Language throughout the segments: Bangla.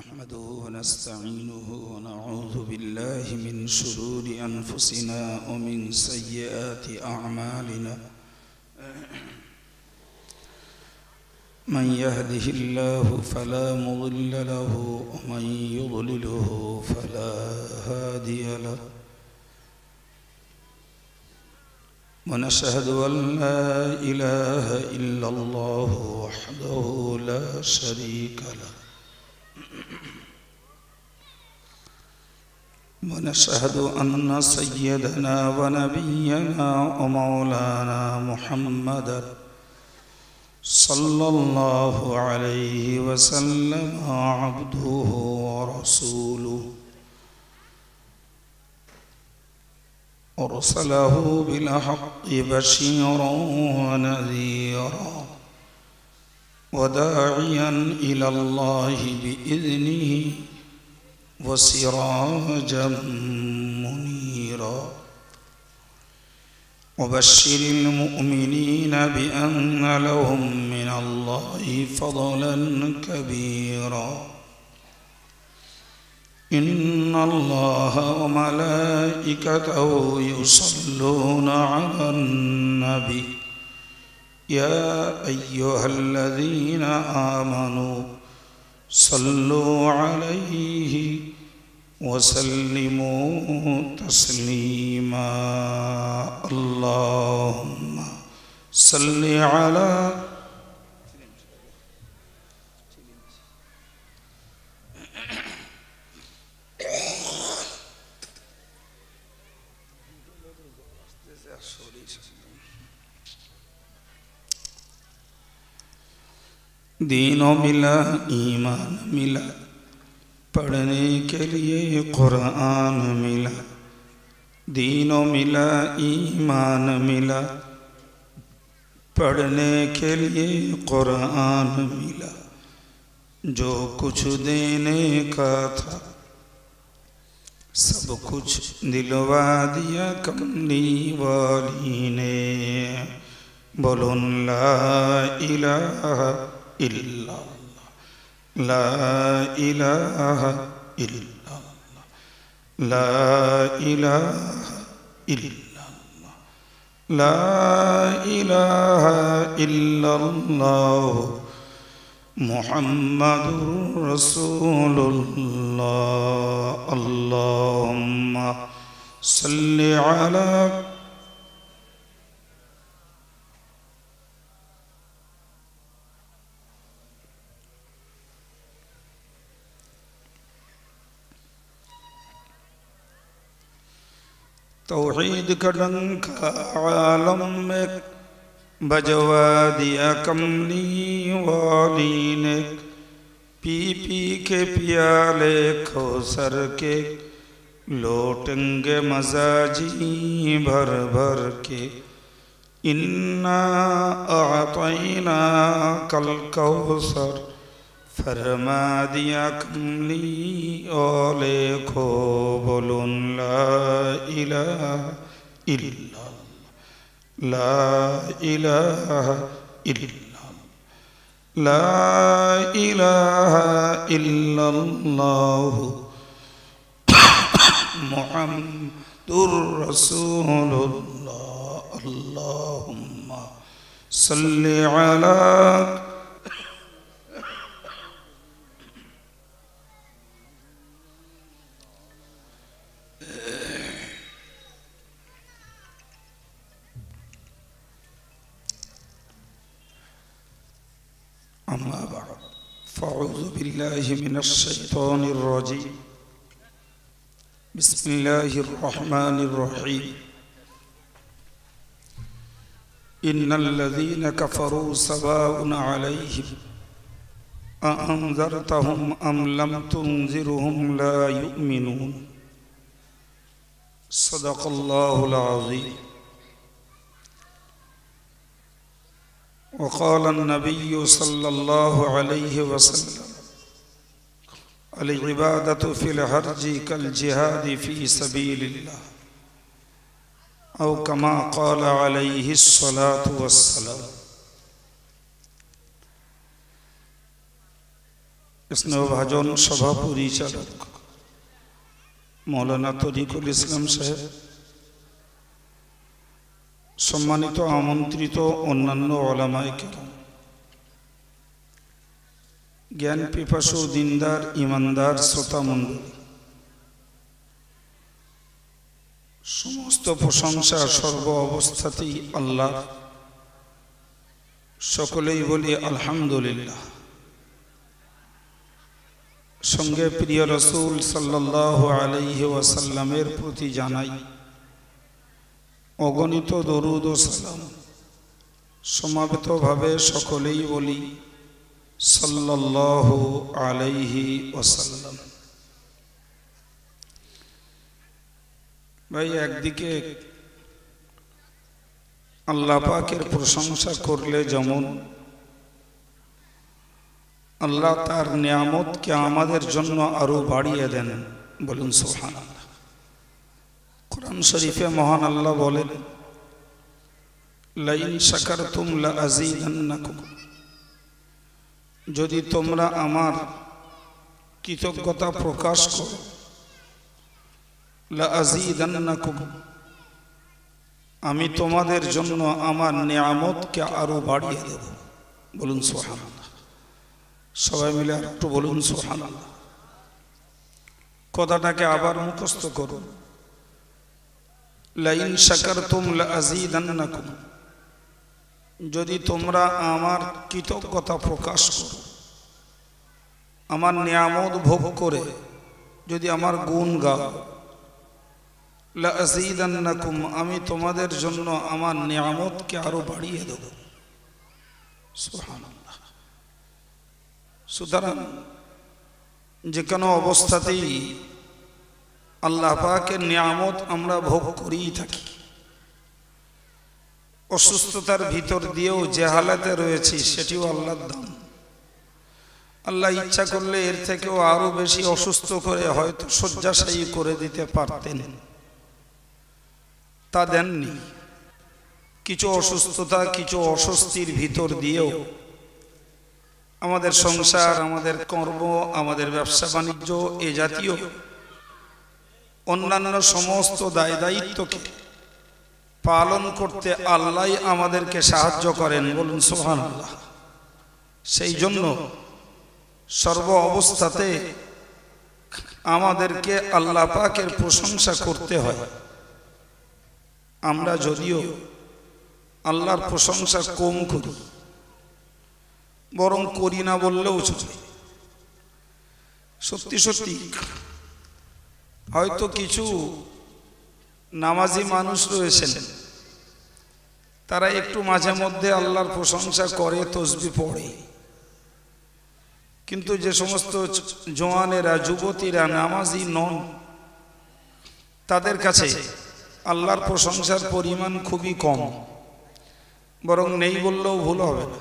नहमदुहु व नस्तईनुहु व नऊज़ु बिल्लाहि मिन शुरूरि अनफुसिना व मिन सय्यिआति अअमालिना मन यहदिहिल्लाहु फला मुदिल्ल लहु व मन युद्लिलहु फला हादिय लहु व नशहदु अन ला इलाहा इल्लल्लाहु वहदहु ला शरीका लहु वनशहदु अन्न सय्यदना व नबिय्यना व मौलाना मुहम्मदन सल्लल्लाहु अलैहि वसल्लम अब्दुहु व रसूलुहु अरसलहु बिलहक्कि बशीरन व नज़ीरा व दाइयन इलल्लाहि बिइज़्निहि व सिराजम मुनीरा व बश्शिरिल मुअ्मिनीन बिअन्न लहुम मिनल्लाहि फ़ज़लन कबीरा इन्नल्लाह व मलाइकतहु युसल्लूना अलन नबी या अय्युहल्लज़ीना आमनू सल्लु अलैहि वसल्लिमू तस्लीमा अल्लाहुम्मा सल्लि अला दीनों मिला ईमान मिला पढ़ने के लिए कुरान मिला दीनों मिला ईमान मिला पढ़ने के लिए कुरान मिला जो कुछ देने का था सब कुछ दिलवा दिया कमली वाली ने बोलो ला इलाहा इल्लल्लाह ला इलाहा इल्लल्लाह ला इलाहा इल्लल्लाह ला इलाहा इल्लल्लाह मुहम्मदुर रसूलुल्लाह अल्लाहुम्मा सल्लि अला तौहीद का डंका आलम में बजवा दिया कमली वाली ने पी पी के प्याले कौसर के लौटेंगे मजाजी भर भर के इन्ना आतैना कल कौसर फरमा दिया कमली ओले को बोलो ला इलाहा इल्लल्लाह ला इलाहा इल्लल्लाह ला इलाहा इल्लल्लाह मुहम्मदुर रसूलुल्लाह अल्लाहुम्मा सल्लि अला अम्मा बअद फ़अऊज़ु बिल्लाहि मिनश शैतानिर रजीम बिस्मिल्लाहिर रहमानिर रहीम इन्नल लज़ीना कफ़रू सवाउन अलैहिम अअन्ज़रतहुम अम लम तुनज़िरहुम ला युमिनून सदक़ल्लाहुल अज़ीम वक़ाल नबी सल्लल्लाहु अलैहि वसल्लम अल इबादतु फिल हर्जी कल जिहादी फ़ी सबीलिल्लाह औ कमा क़ाल अलैहि स्सलातु वस्सलाम স্নেহভাজন সভা পরিচালক মৌলানা তরিকুল ইসলাম সাহেব, সম্মানিত আমন্ত্রিত অন্যান্য ওলামায়ে কেরাম, জ্ঞান পিপাসু দিনদার ইমানদার শ্রোতা মণ্ডলী, সমস্ত প্রশংসা সর্ব অবস্থাতেই আল্লাহ। সকলেই বলি আলহামদুলিল্লাহ। সঙ্গে প্রিয় রাসূল সাল্লাল্লাহু আলাইহি ওয়াসাল্লামের প্রতি জানাই অগণিত দরুদ ও সালাম। সমাবেতভাবে সকলেই বলি সাল্লাল্লাহু আলাইহি ওয়াসাল্লাম। ভাই, একদিকে আল্লাহ পাকের প্রশংসা করলে যেমন আল্লাহ তার নিয়ামতকে আমাদের জন্য আরো বাড়িয়ে দেন, বলুন সুবহানাল্লাহ। কোরআন শরীফে মহান আল্লাহ বলেন, লাইন শাকারতুম লাআযীদান্নাকুম, যদি তোমরা আমার কৃতজ্ঞতা প্রকাশ করো, লাআযীদান্নাকুম, আমি তোমাদের জন্য আমার নিয়ামতকে আরো বাড়িয়ে দেব, বলুন সুবহানাল্লাহ। সবাই মিলে একটু বলুন সুবহানাল্লাহ। কথাটাকে আবার মুখস্থ করুন, লাইন শাকারতুম লাআযীদান্নাকুম, যদি তোমরা আমার কৃতজ্ঞতা প্রকাশ করো, আমার নিয়ামত ভোগ করে যদি আমার গুণ গাও, লাআযীদান্নাকুম, আমি তোমাদের জন্য আমার নিয়ামতকে আরো বাড়িয়ে দেব, সুবহানাল্লাহ। সুতরাং যে কোনো অবস্থাতেই আল্লাহ পাকের নিয়ামত আমরা ভোগ করেই থাকি। অসুস্থতার ভিতর দিয়েও যে হালাতে রয়েছি সেটিও আল্লাহর দান। আল্লাহ ইচ্ছা করলে এর থেকেও আরো বেশি অসুস্থ করে হয়তো শয্যাশায়ী করে দিতে পারতেন, তা দেননি। কিছু অসুস্থতা, কিছু অস্বস্তির ভিতর দিয়েও আমাদের সংসার, আমাদের কর্ম, আমাদের ব্যবসা বাণিজ্য, এ জাতীয় অন্যান্য সমস্ত দায় দায়িত্বকে পালন করতে আল্লাহ আমাদেরকে সাহায্য করেন, বলুন সুবহানাল্লাহ। সেই জন্য সর্ব অবস্থাতে আমাদেরকে আল্লাহ পাকের প্রশংসা করতে হয়। আমরা যদিও আল্লাহর প্রশংসা কম করি, বরং করি না বললেও চলে। সত্যি সত্যি হয়তো কিছু নামাজি মানুষ রয়েছেন, তারা একটু মাঝে মধ্যে আল্লাহর প্রশংসা করে, তসবিহ পড়ে, কিন্তু যে সমস্ত জওয়ানেরা, যুবতীরা নামাজি নন, তাদের কাছে আল্লাহর প্রশংসার পরিমাণ খুবই কম, বরং নেই বললেও ভুল হবে না।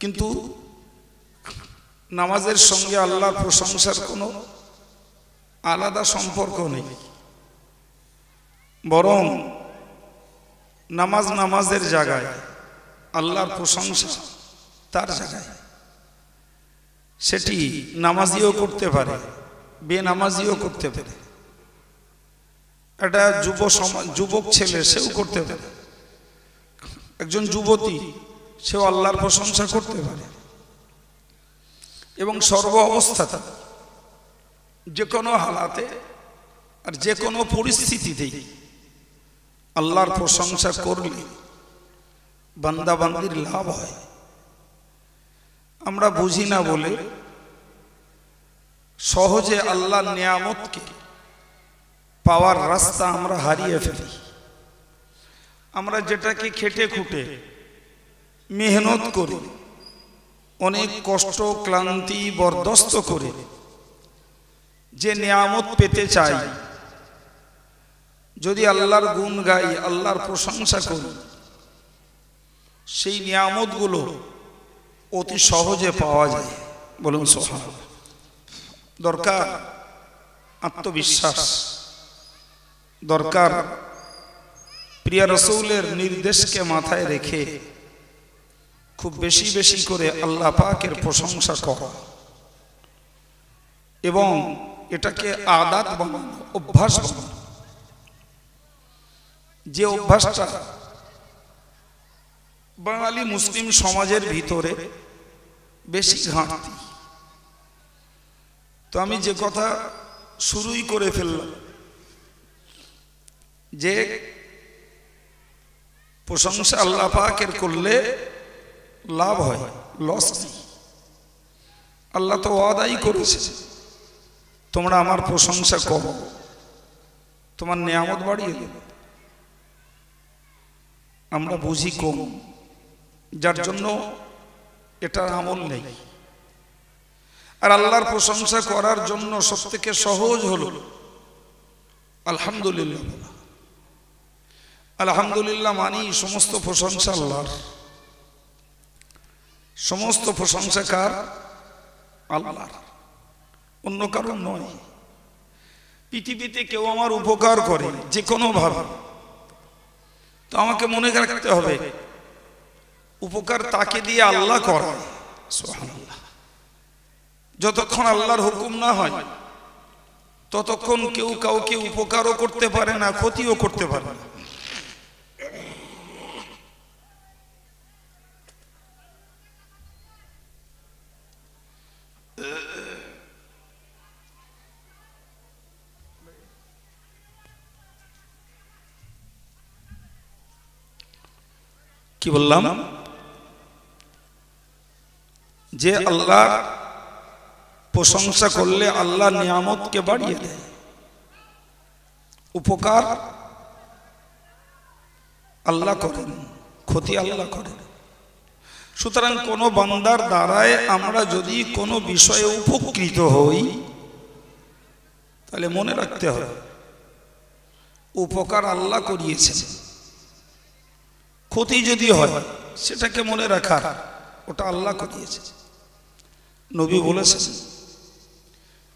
কিন্তু নামাজের সঙ্গে আল্লাহর প্রশংসার কোনো আলাদা সম্পর্ক নেই, বরং নামাজ নামাজের জায়গায়, আল্লাহর প্রশংসা তার জায়গায়। সেটি নামাজিও করতে পারে, বেনামাজিও করতে পারে। একটা যুবক ছেলে সেও করতে পারে, একজন যুবতী সেও আল্লাহর প্রশংসা করতে পারে। এবং সর্ব অবস্থাতে, যে কোনো হালাতে আর যে কোনো পরিস্থিতিতেই আল্লাহর প্রশংসা করলে বান্দা বান্দির লাভ হয়। আমরা বুঝি না বলে সহজে আল্লাহর নিয়ামতকে পাওয়ার রাস্তা আমরা হারিয়ে ফেলি। আমরা যেটাকে খেটে খুঁটে মেহনত করে, অনেক কষ্ট ক্লান্তি বরদাস্ত করে যে নিয়ামত পেতে চাই, যদি আল্লাহর গুণ গাই, আল্লাহর প্রশংসা করি, সেই নিয়ামতগুলো অতি সহজে পাওয়া যায়, বলুন সুবহানাল্লাহ। দরকার আত্মবিশ্বাস, দরকার প্রিয় রাসূলের নির্দেশকে মাথায় রেখে খুব বেশি বেশি করে আল্লাহ পাকের প্রশংসা করা। এবং এটাকে আদাত বানানো, অভ্যাস বানানো। যে অভ্যাসটা বাঙালি মুসলিম সমাজের ভিতরে বেশি ঘাটতি। তো আমি যে কথা শুরুই করে ফেললাম যে প্রশংসা আল্লাহ পাকের করলে লাভ হয়, লস নেই। আল্লাহ তো ওয়াদাই করেছে তোমরা আমার প্রশংসা করো, তোমার নিয়ামত বাড়িয়ে দেবে। আমরা বুঝি কম, যার জন্য এটার আমল নেই। আর আল্লাহর প্রশংসা করার জন্য সবথেকে সহজ হলো আলহামদুলিল্লাহ। আলহামদুলিল্লাহ মানি সমস্ত প্রশংসা আল্লাহর। সমস্ত প্রশংসা কার? আল্লাহর, অন্য কারো নয়। পৃথিবীতে কেউ আমার উপকার করে যে কোনো ভাবে, তো আমাকে মনে রাখতে হবে উপকার তাকে দিয়ে আল্লাহ করায়। সুবহানাল্লাহ। যতক্ষণ আল্লাহর হুকুম না হয় ততক্ষণ কেউ কাউকে উপকারও করতে পারে না, ক্ষতিও করতে পারে না। কি বললাম? যে আল্লাহর প্রশংসা করলে আল্লাহ নিয়ামতকে বাড়িয়ে দেয়, উপকার আল্লাহ করেন, ক্ষতি আল্লাহ করেন। সুতরাং কোন বান্দার দ্বারায় আমরা যদি কোনো বিষয়ে উপকৃত হই তাহলে মনে রাখতে হবে উপকার আল্লাহ করিয়েছেন। ক্ষতি যদি হয় সেটাকে মনে রাখার ওটা আল্লাহ করিয়েছে। নবী বলেছেন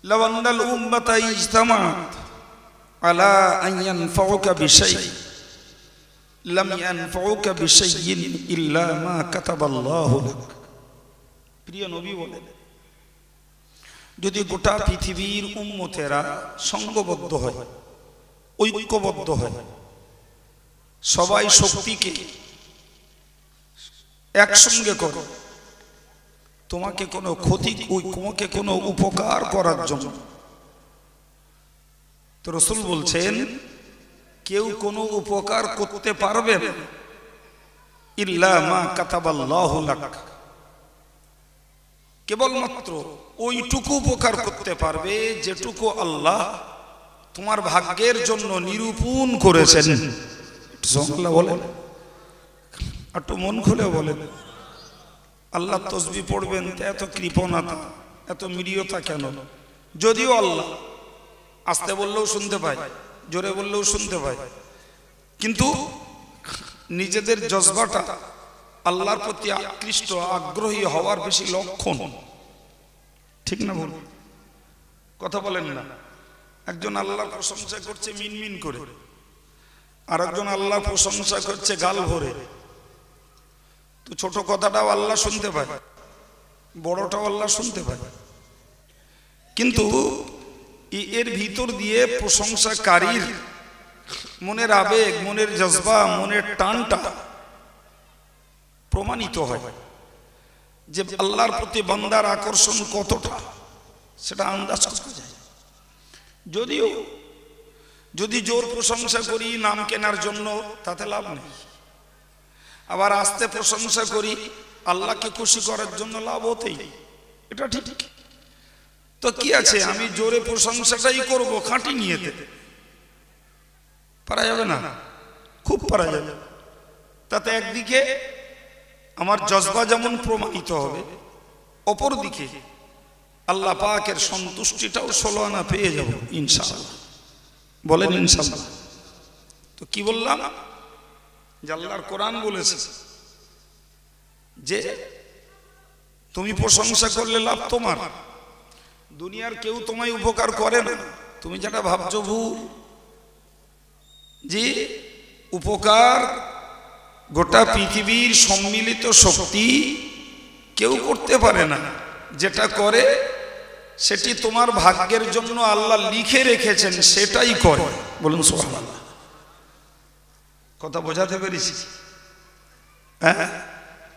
লাউ আন্নাল উম্মাতা ইজতামাআত আলা আন ইয়ানফাউকা বিশাইইন লাম ইয়ানফাউকা বিশাইইন ইল্লা মা কাতাবাল্লাহু লাক। প্রিয় নবী বলেন, যদি গোটা পৃথিবীর উম্মতেরা সংঘবদ্ধ হয়, ঐক্যবদ্ধ হয়, সবাই শক্তিকে একসঙ্গে করো তোমাকে কোনো ক্ষতি, তোমাকে কোনো উপকার করার জন্য, তো রাসূল বলছেন কেউ কোনো উপকার করতে পারবে না ইল্লা মা কাতাবাল্লাহু লাক, কেবলমাত্র ওইটুকু উপকার করতে পারবে যেটুকু আল্লাহ তোমার ভাগ্যের জন্য নিরূপণ করেছেন। সুবহানাল্লাহ বলেন, একটু মন খুলে বলেন। আল্লাহ তসবিহ পড়বেন, এত কৃপণতা, এত মিরিয়তা কেন? যদিও আল্লাহ আস্তে বললেও শুনতে পায়, জোরে বললেও শুনতে পায়, কিন্তু নিজেদের জজবাটা আল্লাহর প্রতি আকৃষ্ট, আগ্রহী হওয়ার বেশি লক্ষণ। ঠিক না বল? কথা বলেন না। একজন আল্লাহর প্রশংসা করছে মিনমিন করে, আর একজন আল্লাহর প্রশংসা করছে গাল ভরে। তো ছোট কথাটাও আল্লাহ শুনতে পায়, বড়টাও আল্লাহ শুনতে পায়, কিন্তু এর ভিতর দিয়ে প্রশংসাকারীর মনের আবেগ, মনের জজবা, মনের টানটা প্রমাণিত হয় যে আল্লাহর প্রতি বান্দার আকর্ষণ কতটা, সেটা আন্দাজ করা যায়। যদিও যদি জোর প্রশংসা করি নাম কেনার জন্য, তাতে লাভ নেই। আবার আস্তে প্রশংসা করি আল্লাহকে খুশি করার জন্য, লাভ হতেই, এটা ঠিক। তো কি আছে, আমি জোরে প্রশংসাটাই করব খাঁটি নিয়েতে, পারা যাবে না? খুব পারা যাবে। তাতে একদিকে আমার জজবা যেমন প্রমাণিত হবে, অপরদিকে আল্লাহ পাকের সন্তুষ্টিটাও 16 আনা পেয়ে যাব ইনশাআল্লাহ। বলেন ইনশাআল্লাহ। তো কি বললাম? যে আল্লাহর কোরআন বলেছে যে তুমি প্রশংসা করলে লাভ তোমার, দুনিয়ার কেউ তোমায় উপকার করে না। তুমি যেটা ভাবছো ভুল। যে উপকার গোটা পৃথিবীর সম্মিলিত শক্তি কেউ করতে পারে না। যেটা করে সেটি তোমার ভাগ্যের জন্য আল্লাহ লিখে রেখেছেন, সেটাই করে। বলুন সুবহানাল্লাহ। কথা বোঝাতে পেরেছি? হ্যাঁ,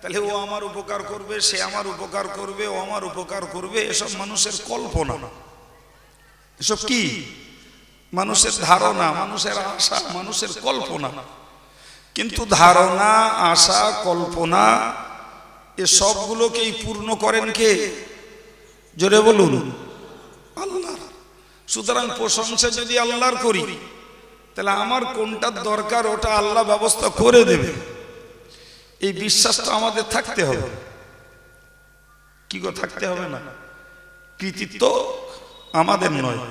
তাহলে ও আমার উপকার করবে, সে আমার উপকার করবে, ও আমার উপকার করবে, এসব মানুষের কল্পনা। এসব কি? মানুষের ধারণা, মানুষের আশা, মানুষের কল্পনা। কিন্তু ধারণা, আশা, কল্পনা এ সবগুলোকেই পূর্ণ করেন কে? জোরে বলুন, আল্লাহ। সুতরাং প্রশংসা যদি আল্লাহর করি, তাহলে আমার কোনটার দরকার ওটা আল্লাহ ব্যবস্থা করে দেবে, এই বিশ্বাসটা আমাদের থাকতে হবে। কি গো, থাকতে হবে না? কৃতিত্ব আমাদের নয়,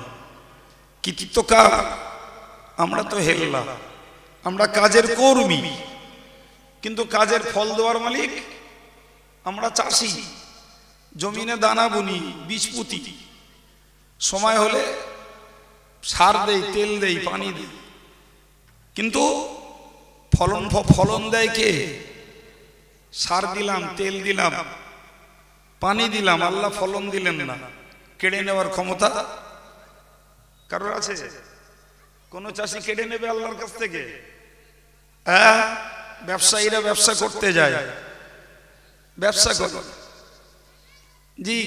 কৃতিত্ব কার? আমরা তো হেল্লা, আমরা কাজের কর্মী, কিন্তু কাজের ফল দেওয়ার মালিক আমরা চাষি। জমিনে দানা বুনি, বীজ পুঁতি, সময় হলে সার দেই, তেল দেই, পানি দেই, কিন্তু ফলন দেয় কে? সার দিলাম, তেল দিলাম, পানি দিলাম, আল্লাহ ফলন দিলেন না। কেড়ে নেওয়ার ক্ষমতা কারোর আছে? কোন চাষি কেড়ে নেবে আল্লাহর কাছ থেকে? হ্যাঁ, ব্যবসায়ীরা ব্যবসা করতে যায়, ব্যবসা করে জি,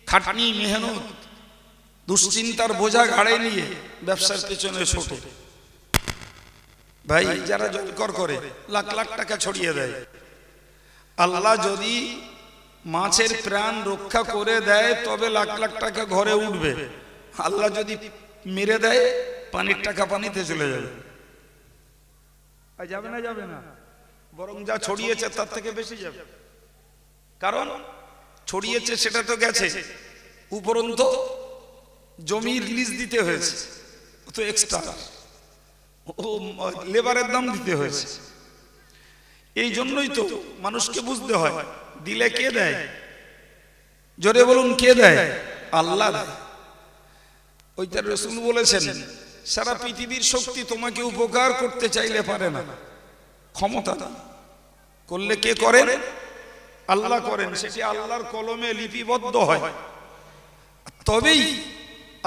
খাটনি, মেহনত, দুশ্চিন্তার বোঝা ঘাড়ে নিয়ে ব্যবসার পেছনে ছোটে। ভাই, যারা জলকর করে লাখ লাখ টাকা ছড়িয়ে দেয়, আল্লাহ যদি মাছের প্রাণ রক্ষা করে দেয় তবে লাখ লাখ টাকা ঘরে উঠবে। আল্লাহ যদি মেরে দেয়, পানির টাকা পানিতে চলে যাবে। যাবে না? যাবে না? বরং যা ছড়িয়েছে তার থেকে বেশি যাবে। কারণ ছড়িয়েছে সেটা তো গেছে, উপরন্তু জমির লিজ দিতে হয়েছে, তো এক্সট্রা ও লেবারের দাম দিতে হয়েছে। এই জন্যই তো মানুষকে বুঝতে হয়, দিলে কে দেয়? জোরে বলুন, কে দেয়? আল্লাহ দেয়। ওইটা রাসূল বলেছেন, সারা পৃথিবীর শক্তি তোমাকে উপকার করতে চাইলে পারে না, ক্ষমতা না। করলে কে করেন? আল্লাহ করেন। সেটি আল্লাহর কলমে লিপিবদ্ধ হয়, তবেই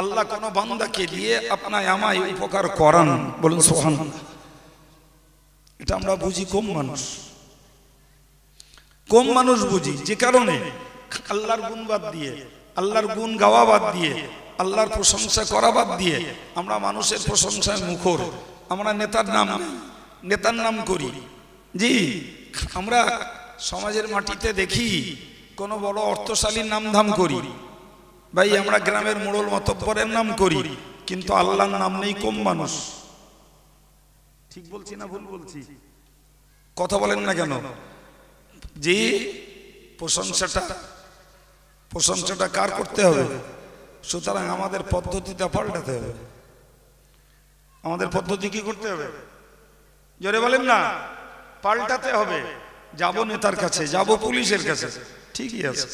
আল্লাহ কোন বান্দাকে দিয়ে আপনায় আমায় উপকার করান। বলুন সুবহানাল্লাহ। এটা আমরা বুঝি কম মানুষ বুঝি, যে কারণে আল্লাহর গুণ বাদ দিয়ে, আল্লাহর গুণ গাওয়া বাদ দিয়ে, আল্লাহর প্রশংসা করা বাদ দিয়ে আমরা মানুষের প্রশংসায় মুখর। আমরা নেতার নাম করি। জি, আমরা সমাজের মাটিতে দেখি কোন বড় অর্থশালীর নাম ধাম করি। ভাই, আমরা গ্রামের মোড়ল মাতব্বরের নাম করি, কিন্তু আল্লাহর নাম নেই কম মানুষ। ঠিক বলছি না ভুল বলছি? কথা বলেন না কেন? যে প্রশংসাটা কার করতে হবে? সুতরাং আমাদের পদ্ধতিটা পাল্টাতে হবে। আমাদের পদ্ধতি কি করতে হবে? জোরে বলেন না, পাল্টাতে হবে। যাব নেতার কাছে, যাব পুলিশের কাছে, ঠিকই আছে,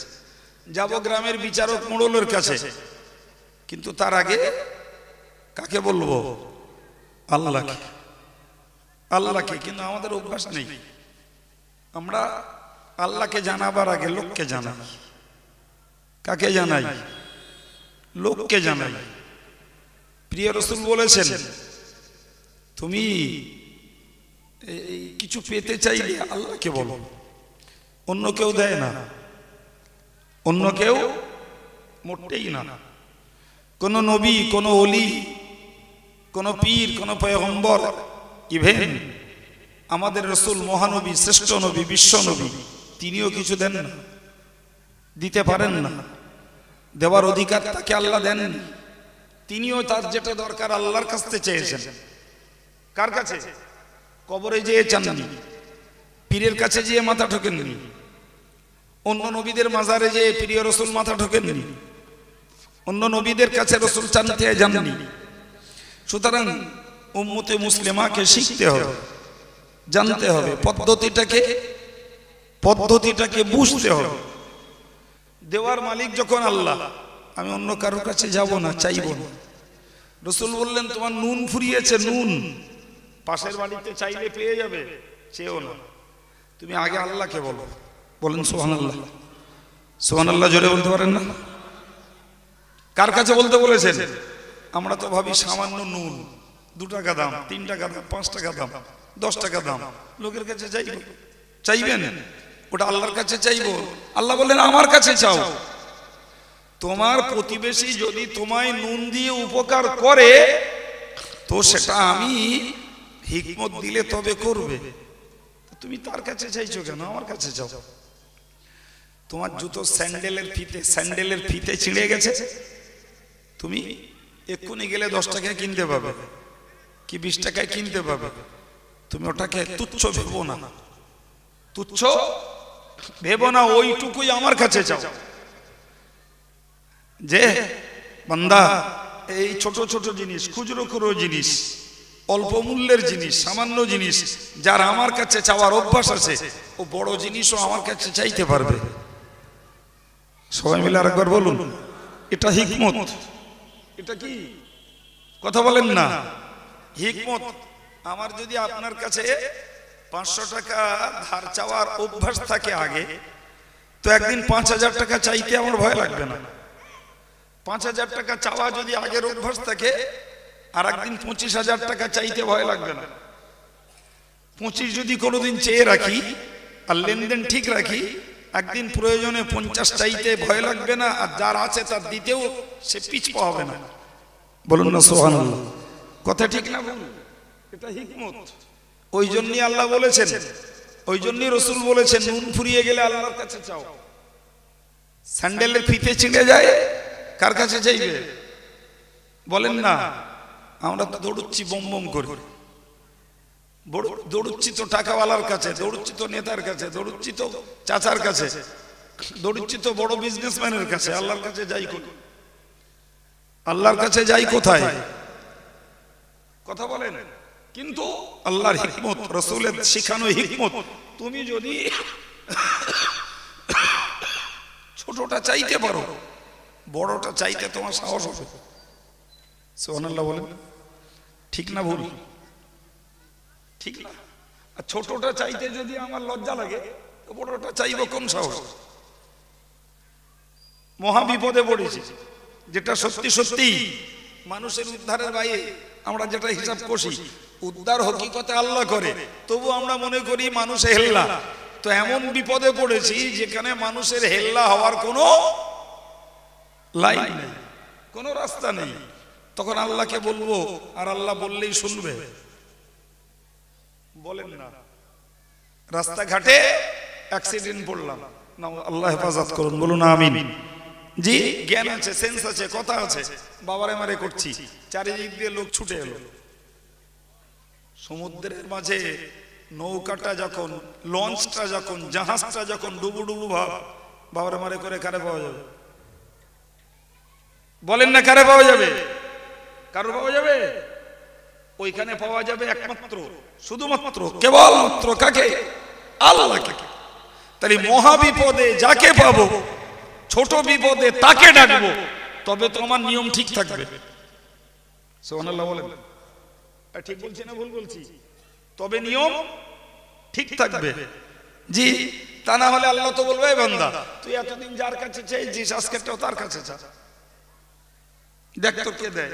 যাব গ্রামের বিচারক মোড়লের কাছে, কিন্তু তার আগে কাকে বলবো? আল্লাহকে। কিন্তু আমাদের অভ্যাস নেই, আমরা আল্লাহকে জানাবার আগে লোককে জানাই। কাকে জানাই? লোককে জানাই। প্রিয় রাসূল বলেছেন, তুমি কিছু পেতে চাইলে আল্লাহকে বলো, অন্য কেউ দেয় না, অন্য কেউ মোটেই না। কোন নবী, কোন ওলি, কোন পীর, কোন পয়গম্বর, ইভেন আমাদের রাসূল মহানবী, শ্রেষ্ঠ নবী, বিশ্ব নবী, তিনিও কিছু দেন না, দিতে পারেন না। দেওয়ার অধিকার তাকে আল্লাহ দেননি। তিনিও তার যেটা দরকার আল্লাহর কাছ থেকে চেয়েছেন। কার কাছে? কবরে যেয়ে চাননি, পীরের কাছে যেয়ে মাথা ঠোকেননি, অন্য নবীদের মাজারে যেয়ে প্রিয় রাসূল মাথা ঠোকেননি, অন্য নবীদের কাছে রাসূল চানতে যাননি। সুতরাং উম্মতে মুসলিমাকে শিখতে হবে, জানতে হবে, পদ্ধতিটাকে বুঝতে হবে। দেওয়ার মালিক যখন আল্লাহ, আমি অন্য কারোর কাছে যাব না, চাইব না। রাসূল বললেন, তোমার নুন ফুরিয়েছে, নুন পাশের বাড়িতে চাইলে পেয়ে যাবে, চেয়েও না, তুমি আগে আল্লাহকে বলো। বলেন সুবহানাল্লাহ। সুবহানাল্লাহ জোরে বলতে পারেন না? কার কাছে বলতে বলেছেন? আমরা তো ভাবি সামান্য নুন 2 টাকা দাম, 3 টাকা দাম, 5 টাকা দাম, 10 টাকা দাম, লোকের কাছে চাইবেন? ওটা আল্লাহর কাছে চাইবো? আল্লাহ বললেন আমার কাছে চাও। তোমার প্রতিবেশী যদি তোমায় নুন দিয়ে উপকার করে তো সেটা আমি হিকমত দিলে তবে করবে। তুমি তার কাছে চাইছো কেন? আমার কাছে চাও। তোমার জুতো স্যান্ডেলের ফিতে ছিঁড়ে গেছে, তুমি এক্ষুনি গেলে 10 টাকায় কিনতে পাবে কি 20 টাকায় কিনতে পাবে। তুমি ওটাকে তুচ্ছ ভেবো না, তুচ্ছ ভেবো না, ওইটুকুই আমার কাছে চাও। যে বান্দা এই ছোট ছোট জিনিস, খুচরো খুচরো জিনিস, অল্প মূল্যের জিনিস, সামান্য জিনিস যার আমার কাছে চাওয়ার অভ্যাস আছে, ও বড় জিনিসও আমার কাছে চাইতে পারবে। সবাই মিলে আরেকবার বলুন, এটা হিকমত। এটা কি কথা বলেন না? হিকমত। আমার যদি আপনার কাছে 500 টাকা ধার চাওয়ার অভ্যাস থাকে আগে, তো একদিন 5000 টাকা চাইতে আমার ভয় লাগবে না। 5000 টাকা চাওয়া যদি আগের অভ্যাস থাকে, আর একদিন 25,000 টাকা চাইতে ভয় লাগবে না। 25 যদি কোনোদিন চেয়ে রাখি আর লেনদেন ঠিক রাখি, একদিন প্রয়োজনে 50 চাইতে ভয় লাগবে না, আর যার আছে তার দিতেও সে পিছপা হবে না। বলুন না সুবহানাল্লাহ। কথা ঠিক না ভুল? এটা হিকমত। ওই জন্যই আল্লাহ বলেছেন, ওই জন্যই রাসূল বলেছেন, নুন ফুরিয়ে গেলে আল্লাহর কাছে চাও। স্যান্ডেলের ফিতে ছিঁড়ে যায়, কার কাছে চাইবে? বলেন না। আমরা তো দৌড়ুচ্ছি বম বম করে, দৌড়ুচ্ছি তো টাকাওয়ালার কাছে, দৌড়ুচ্ছি তো নেতার কাছে, দৌড়ুচ্ছি তো চাচার কাছে, দৌড়ুচ্ছি তো বড় বিজনেসম্যানের কাছে। আল্লাহর কাছে যাই কোথায়? আল্লাহর কাছে যাই কোথায়? কথা বলেন। কিন্তু আল্লাহর হিকমত, রাসূলের শিখানো হিকমত, তুমি যদি ছোটটা চাইতে পারো, বড়টা চাইতে তোমার সাহস হবে। সুবহানাল্লাহ বলেন। ঠিক না ভুল? ঠিক না? আর ছোটটা চাইতে যদি আমার লজ্জা লাগে, তো বড়টা চাইবো কোন সাহস? মহা বিপদে পড়েছি, যেটা সত্যি সত্যি মানুষের উদ্ধারের বাইরে। আমরা যেটা হিসাব কষি, উদ্ধার হকিকতে আল্লাহ করে, তবু আমরা মনে করি মানুষে হেল্লা। তো এমন বিপদে পড়েছি যেখানে মানুষের হেল্লা হওয়ার কোনো লাইন নেই, কোনো রাস্তা নেই। তখন আল্লাহকে বলবো, আর আল্লাহ বললেই শুনবে? বলেন না। রাস্তাঘাটে অ্যাক্সিডেন্ট পড়লাম, না আল্লাহ হেফাজত করুন, বলুন আমিন। জি, জ্ঞান আছে, সেন্স আছে, কথা আছে, বাবারে মারে করছি, চারিদিক দিয়ে লোক ছুটে এলো। সমুদ্রের মাঝে নৌকাটা যখন, লঞ্চটা যখন, জাহাজটা যখন ডুবু ডুবু ভাব, বাবারে মারে করে কারে পাওয়া যাবে? বলেন না, কারে পাওয়া যাবে? কারো পাওয়া যাবে? ওইখানে পাওয়া যাবে একমাত্র, শুধুমাত্র, কেবলমাত্র কাকে? আল্লাহকে। তাহলে মহা বিপদে যাকে পাবো, ছোট বিপদে তাকে ডাকবো, তবে তো আমার নিয়ম ঠিক থাকবে। সুবহানাল্লাহ বলেন। ঠিক বলছি না ভুল বলছি? তবে নিয়ম ঠিক থাকবে। জি, তা না হলে আল্লাহ তো বলবে, বান্দা তুই এতদিন যার কাছে চেয়েছিস, আজকেরটাও তার কাছে চা, দেখ তো কে দেয়।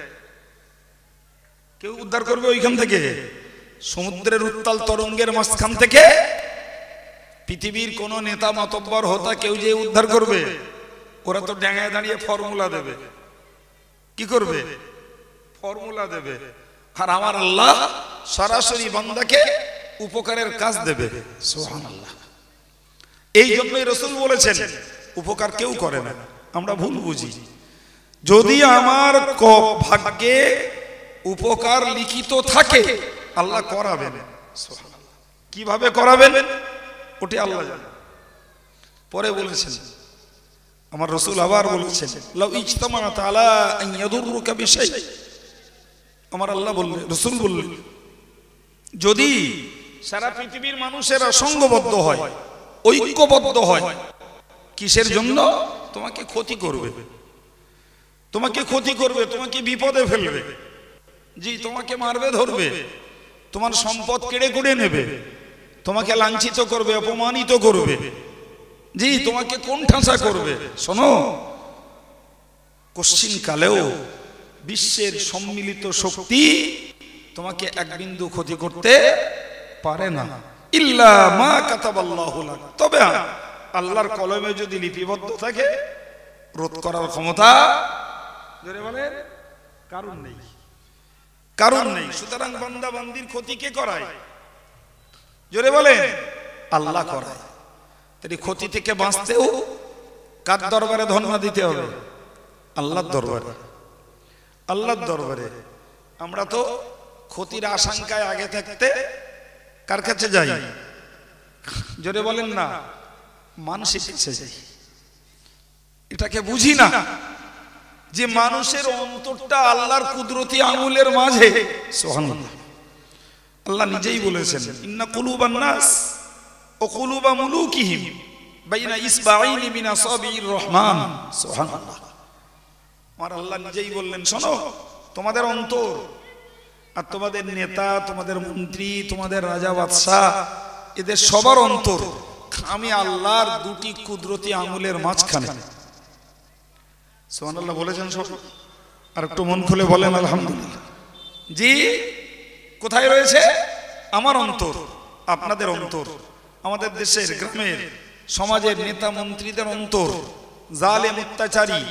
কেউ উদ্ধার করবে ওইখান থেকে? সমুদ্রের উত্তাল তরঙ্গের মাঝখান থেকে পৃথিবীর কোন নেতা মাতব্বর হোতা কেউ যে উদ্ধার করবে? ওরা তো ডাঙায় দাঁড়িয়ে ফর্মুলা দেবে। কি করবে? ফর্মুলা দেবে। আর আমার আল্লাহ সরাসরি বান্দাকে উপকারের কাজ দেবে। সুবহানাল্লাহ। এই জন্যই রাসূল বলেছেন, উপকার কেউ করে না। আমরা ভুল বুঝি। যদি আমার ভাগ্যে উপকার লিখিত থাকে, আল্লাহ করাবেন। সুবহানাল্লাহ। কিভাবে করাবেন ওটি আল্লাহ জানেন। পরে বলেছেন আমার রাসূল, আবার বলেছেন, লাউ ইজতামাআত আলা আন ইয়াদুররুকা বিশাই। আমার আল্লাহ বললেন, রাসূল বললেন, যদি সারা পৃথিবীর মানুষেরা সঙ্গবদ্ধ হয়, ঐক্যবদ্ধ হয়, কিসের জন্য? তোমাকে ক্ষতি করবে, তোমাকে ক্ষতি করবে, তোমাকে বিপদে ফেলবে। জি, তোমাকে মারবে, ধরবে, তোমার সম্পদ কেড়ে কুড়ে নেবে, তোমাকে লাঞ্ছিত করবে, অপমানিত করবে। জি, তোমাকে কোন ঠাসা করবে। শোনো, কোশ্চিন কালেও বিশ্বের সম্মিলিত শক্তি তোমাকে এক বিন্দু ক্ষতি করতে পারে না, ইল্লা মা কাতাবাল্লাহু লাক। তবে আল্লাহর কলমে যদি লিপিবদ্ধ থাকে রোধ করার ক্ষমতা জোরে বলেন কারণ নেই, কারণ নেই। সুতরাং বান্দা বান্দির ক্ষতি কে করায়? জোরে বলেন আল্লাহ করায়। তাই ক্ষতি থেকে বাঁচতেও কার দরবারে ধন্যবাদ দিতে হবে? আল্লাহর দরবারে, আল্লাহর দরবারে। আমরা তো ক্ষতির আশঙ্কায় আগে থাকতে কার কাছে যাই? জোরে বলেন না, মানুষের কাছে যাই। এটাকে বুঝি না যে মানুষের অন্তরটা আল্লাহর কুদরতি আঙুলের মাঝে। সুবহানাল্লাহ, আল্লাহ নিজেই বলেছেন ইন্না কুলুবান নাস ওয়া কুলুবা মুলুকিহিম বাইনা ইসবাঈনি মিন আসাবির রহমান। সুবহানাল্লাহ, আমার আল্লাহ নিজেই বললেন শোনো, তোমাদের অন্তর আর তোমাদের নেতা, তোমাদের মন্ত্রী, তোমাদের রাজা বাদশাহ, এদের সবার অন্তর আমি আল্লাহর দুটি কুদরতি আঙুলের মাঝখানে। সুবহানাল্লাহ বলেছেন সব। আর একটু মন খুলে বলেন আলহামদুলিল্লাহ। জি, কোথায় রয়েছে? আমার অন্তর, আপনাদের অন্তর, আমাদের দেশের, গ্রামের, সমাজের নেতা মন্ত্রীদের অন্তর, জালেম অত্যাচারী,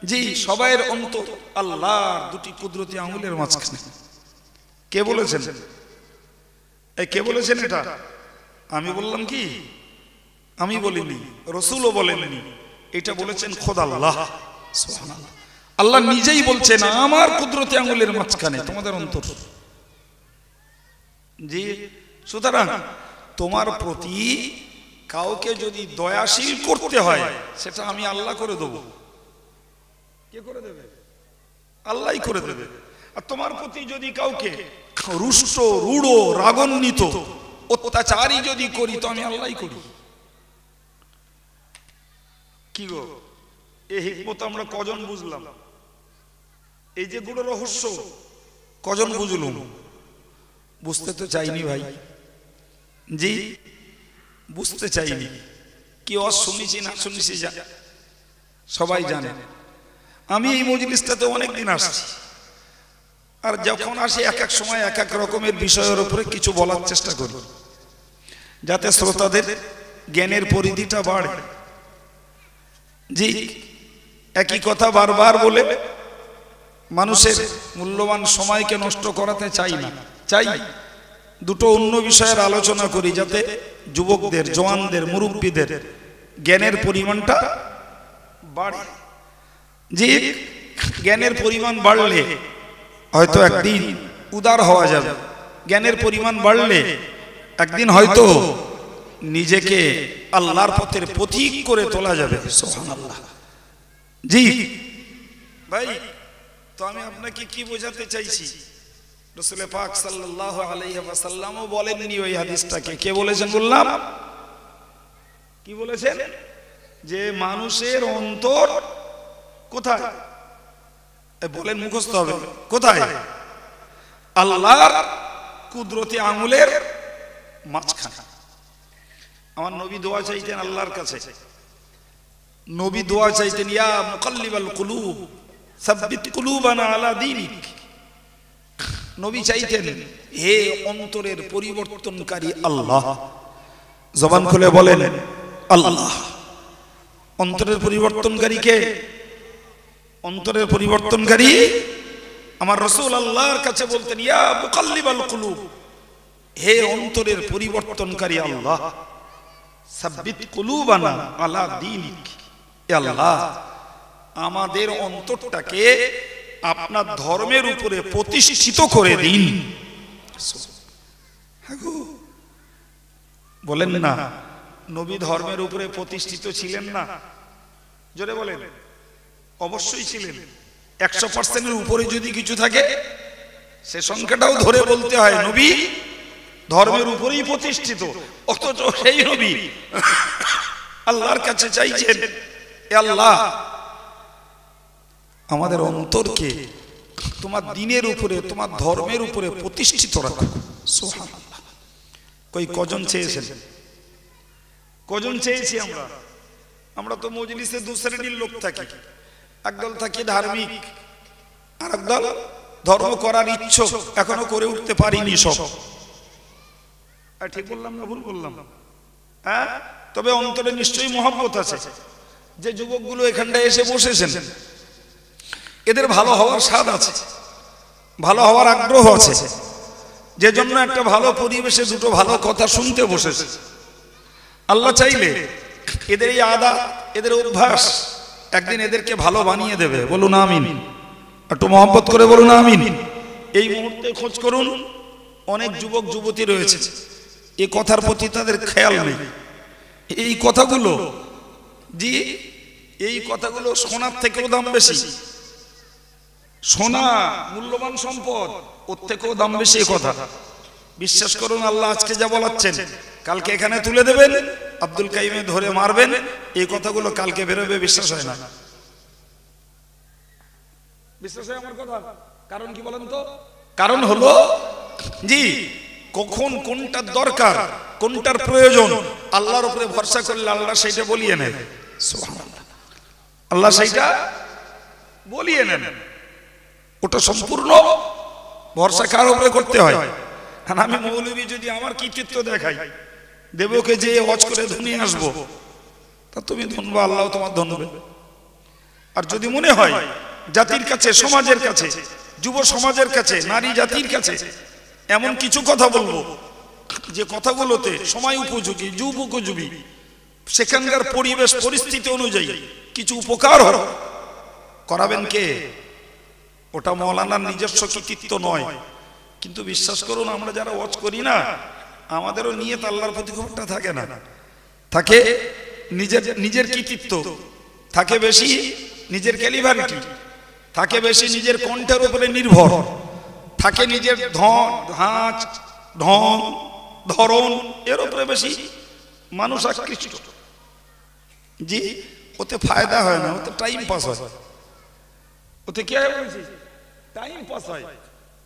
জি সবাইয়ের অন্তর আল্লাহর দুটি কুদরতি আঙুলের মাঝখানে। কে বলেছেন? এই কে বলেছেন এটা? আমি বললাম কি? আমি বলিনি, রাসূলও বলেননি, এটা বলেছেন খোদা আল্লাহ। সুবহানাল্লাহ, আল্লাহ নিজেই বলছেন আমার কুদরতি আঙুলের মাঝখানে তোমাদের অন্তর। জি, সুতরাং তোমার প্রতি কাউকে যদি দয়াশীল করতে হয় সেটা আমি আল্লাহ করে দেব। কে করে দেবে? আল্লাহই করে দেবে। আর তোমার প্রতি যদি কাউকে রুষ্ট, রূঢ়, রাগান্বিত, অত্যাচারী যদি করি তো আমি আল্লাহই করি। কি গো, এই হিকমত আমরা কজন বুঝলাম? এই যে গুলো রহস্য কজন বুঝলুম? বুঝতে তো চাইনি ভাই, জি বুঝতে চাইনি। কি শুনেছি না শুনেছি সবাই জানে। আমি এই মজলিসটাতে অনেকদিন আসছি, আর যখন আসি এক এক সময় এক এক রকমের বিষয়ের উপরে কিছু বলার চেষ্টা করি, যাতে শ্রোতাদের জ্ঞানের পরিধিটা বাড়ে। জি, একই কথা বারবার বলে মানুষের মূল্যবান সময়কে নষ্ট করাতে চাই না। চাই দুটো অন্য বিষয়ের আলোচনা করি, যাতে যুবকদের, জওয়ানদের, মুরব্বীদের জ্ঞানের পরিমাণটা বাড়ে। যে জ্ঞানের পরিমাণ বাড়লে হয়তো একদিন উদার হওয়া যাবে। জ্ঞানের পরিমাণ বাড়লে একদিন হয়তো নিজেকে আল্লাহর পথের পথিক করে তোলা যাবে। সুবহানাল্লাহ। জি ভাই, তো আমি আপনাকে কি বোঝাতে চাইছি? রাসূল পাক সাল্লাল্লাহু আলাইহি ওয়াসাল্লামও বলেননি ওই হাদিসটাকে। কে বলেছেন বললাম? কি বলেছেন? যে মানুষের অন্তর কোথায়? বলেন, মুখস্থ হবে। কোথায়? আল্লাহর কুদরতি আঙুলের মাঝখানে। আমার নবী দোয়া চাইতেন আল্লাহর কাছে। নবী দোয়া চাইতেন, ইয়া মুকাল্লিবাল কুলুব সাব্বিত কুলুবানা আলা দীনিক। নবী চাইতেন, হে অন্তরের পরিবর্তনকারী আল্লাহ। জবান খুলে বলেন আল্লাহ। অন্তরের পরিবর্তনকারী কে? অন্তরের পরিবর্তনকারী আমার রাসূল আল্লাহর কাছে বলতেন, ইয়া মুকাল্লিবাল কুলুব, হে অন্তরের পরিবর্তনকারী আল্লাহ, সাব্বিত কুলুবানা আলা দীনিক। হে আল্লাহ, আমাদের অন্তরটাকে আপনার ধর্মের উপরে প্রতিষ্ঠিত করে দিন। বলেন না, নবী ধর্মের উপরে প্রতিষ্ঠিত ছিলেন না? জোরে বলেন। অবশ্যই ছিলেন। 100%-এর উপরে যদি কিছু থাকে সে সংখ্যাটাও ধরে বলতে হয় নবী ধর্মের উপরেই প্রতিষ্ঠিত। অথচ সেই নবী আল্লাহর কাছে চাইছেন, হে আল্লাহ, আমাদের অন্তরকে তোমার দ্বীনের উপরে, তোমার ধর্মের উপরে প্রতিষ্ঠিত রাখো। সুবহানাল্লাহ। কই কজন চেয়েছেন? কজন চেয়েছি আমরা? আমরা তো মজলিসে দু শ্রেণীর লোক থাকি। একদল থাকে ধার্মিক, আর একদল ধর্ম করার ইচ্ছুক, এখনো করে উঠতে পারিনি সব। ঠিক বললাম না ভুল বললাম? হ্যাঁ, তবে অন্তরে নিশ্চয়ই মহব্বত আছে। যে যুবকগুলো এখানটায় এসে বসেছেন, এদের ভালো হওয়ার স্বাদ আছে, ভালো হওয়ার আগ্রহ আছে, যে জন্য একটা ভালো পরিবেশে দুটো ভালো কথা শুনতে বসেছে। আল্লাহ চাইলে এদের এই আদত, এদের অভ্যাস একদিন এদেরকে ভালো বানিয়ে দেবে। বলুন আমিন। একটু মহব্বত করে বলুন আমিন। এই মুহূর্তে খোঁজ করুন, অনেক যুবক যুবতী রয়েছে এই কথার প্রতি তাদের খেয়াল নেই। এই কথাগুলো, জি, এই কথাগুলো সোনার থেকেও দাম বেশি। সোনা মূল্যবান সম্পদ, ওর থেকেও দাম বেশি এই কথা। বিশ্বাস করুন, আল্লাহ আজকে যা বলাচ্ছেন কালকে এখানে তুলে দেবেন, আব্দুল কাইমে ধরে মারবেন, এই কথাগুলো কালকে বেরোবে। বিশ্বাস হয় না? বিশ্বাস হয় আমার কথা? কারণ কি বলেন তো? কারণ হলো, জি, কখন কোনটার দরকার, কোনটার প্রয়োজন, আল্লাহর উপরে ভরসা করলে আল্লাহ সেইটা বলিয়ে নেন। সুবহানাল্লাহ, আল্লাহ সেইটা বলিয়ে নেন। ওটা সম্পূর্ণ ভরসা কার উপরে করতে হয়? আর আমি মৌলবী যদি আমার কৃতিত্ব দেখাই, দেবকে যে ওয়াজ করে ধনিয়ে আসবো, তা তুমি ধনবা, আল্লাহ তোমার ধনবে। আর যদি মনে হয় জাতির কাছে, সমাজের কাছে, যুব সমাজের কাছে, নারী জাতির কাছে এমন কিছু কথা বলবো যে কথাগুলোতে সময় উপযোগী, যুব উপযোগী, সেখানকার পরিবেশ পরিস্থিতি অনুযায়ী কিছু উপকার হবে, করাবেন কে? ওটা মৌলানার নিজস্ব কৃতিত্ব নয়। কিন্তু বিশ্বাস করুন, আমরা যারা ওয়াজ করি না, আমাদেরও নিয়ত আল্লাহর প্রতি খুব একটা থাকে না। থাকে নিজের কৃতিত্ব, থাকে বেশি নিজের ক্যালিভারিটি, থাকে বেশি নিজের কণ্ঠের উপরে নির্ভর, থাকে নিজের ধাঁচ, ঢং, ধরন, এর উপরে বেশি মানুষ আকৃষ্ট। জি, ওতে ফায়দা হয় না, ওতে টাইম পাস হয়। ওতে কি হয় বলছি? টাইম পাস হয়,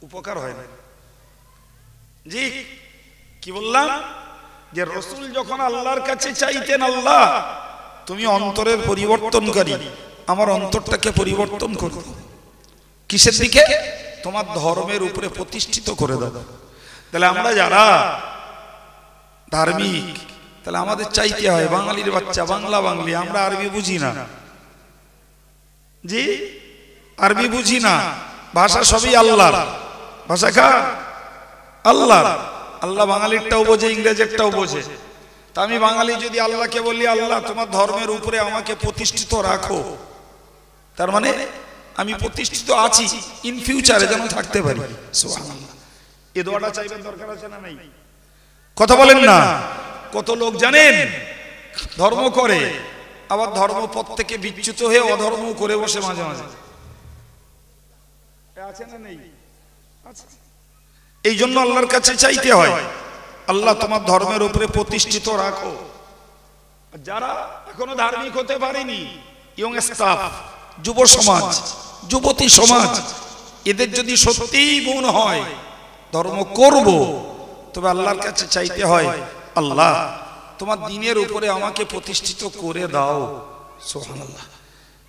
উপকার হয় না। জি, কি বললাম? যে রাসূল যখন আল্লাহর কাছে চাইতেন, আল্লাহ তুমি অন্তরের পরিবর্তনকারী, আমার অন্তরটাকে পরিবর্তন করো। কিসের দিকে? তোমার ধর্মের উপরে প্রতিষ্ঠিত করে দাও। তাহলে আমরা যারা ধার্মিক, তাহলে আমাদের চাইতে হয়, বাঙালির বাচ্চা, বাংলা বাঙালি, আমরা আরবি বুঝি না। জি, আরবি বুঝি না, ভাষা সবই আল্লাহর। ভাষা কার? আল্লাহর। আল্লাহ বাঙালিরটাও বোঝে, ইংরেজেরটাও বোঝে। তা আমি বাঙালি যদি আল্লাহকে বলি, আল্লাহ তোমার ধর্মের উপরে আমাকে প্রতিষ্ঠিত রাখো, তার মানে আমি প্রতিষ্ঠিত আছি, ইন ফিউচারে যেন থাকতে পারি। সুবহানাল্লাহ। এই দোয়াটা চাইবার দরকার আছে না নাই? কথা বলেন না। কত লোক জানেন ধর্ম করে, আবার ধর্মপথ থেকে বিচ্যুত হয়ে অধর্ম করে বসে মাঝে মাঝে। আছে না নেই? আছে। এই জন্য আল্লাহর কাছে চাইতে হয়, আল্লাহ তোমার ধর্মের উপরে প্রতিষ্ঠিত রাখো। যারা এখনো ধার্মিক হতে পারেনি, ইয়ং স্টাফ, যুব সমাজ, যুবতী সমাজ, এদের যদি সত্যিই মন হয় ধর্ম করব, তবে আল্লাহর কাছে চাইতে হয়, আল্লাহ তোমার দ্বীনের উপরে আমাকে প্রতিষ্ঠিত করে দাও। সুবহানাল্লাহ।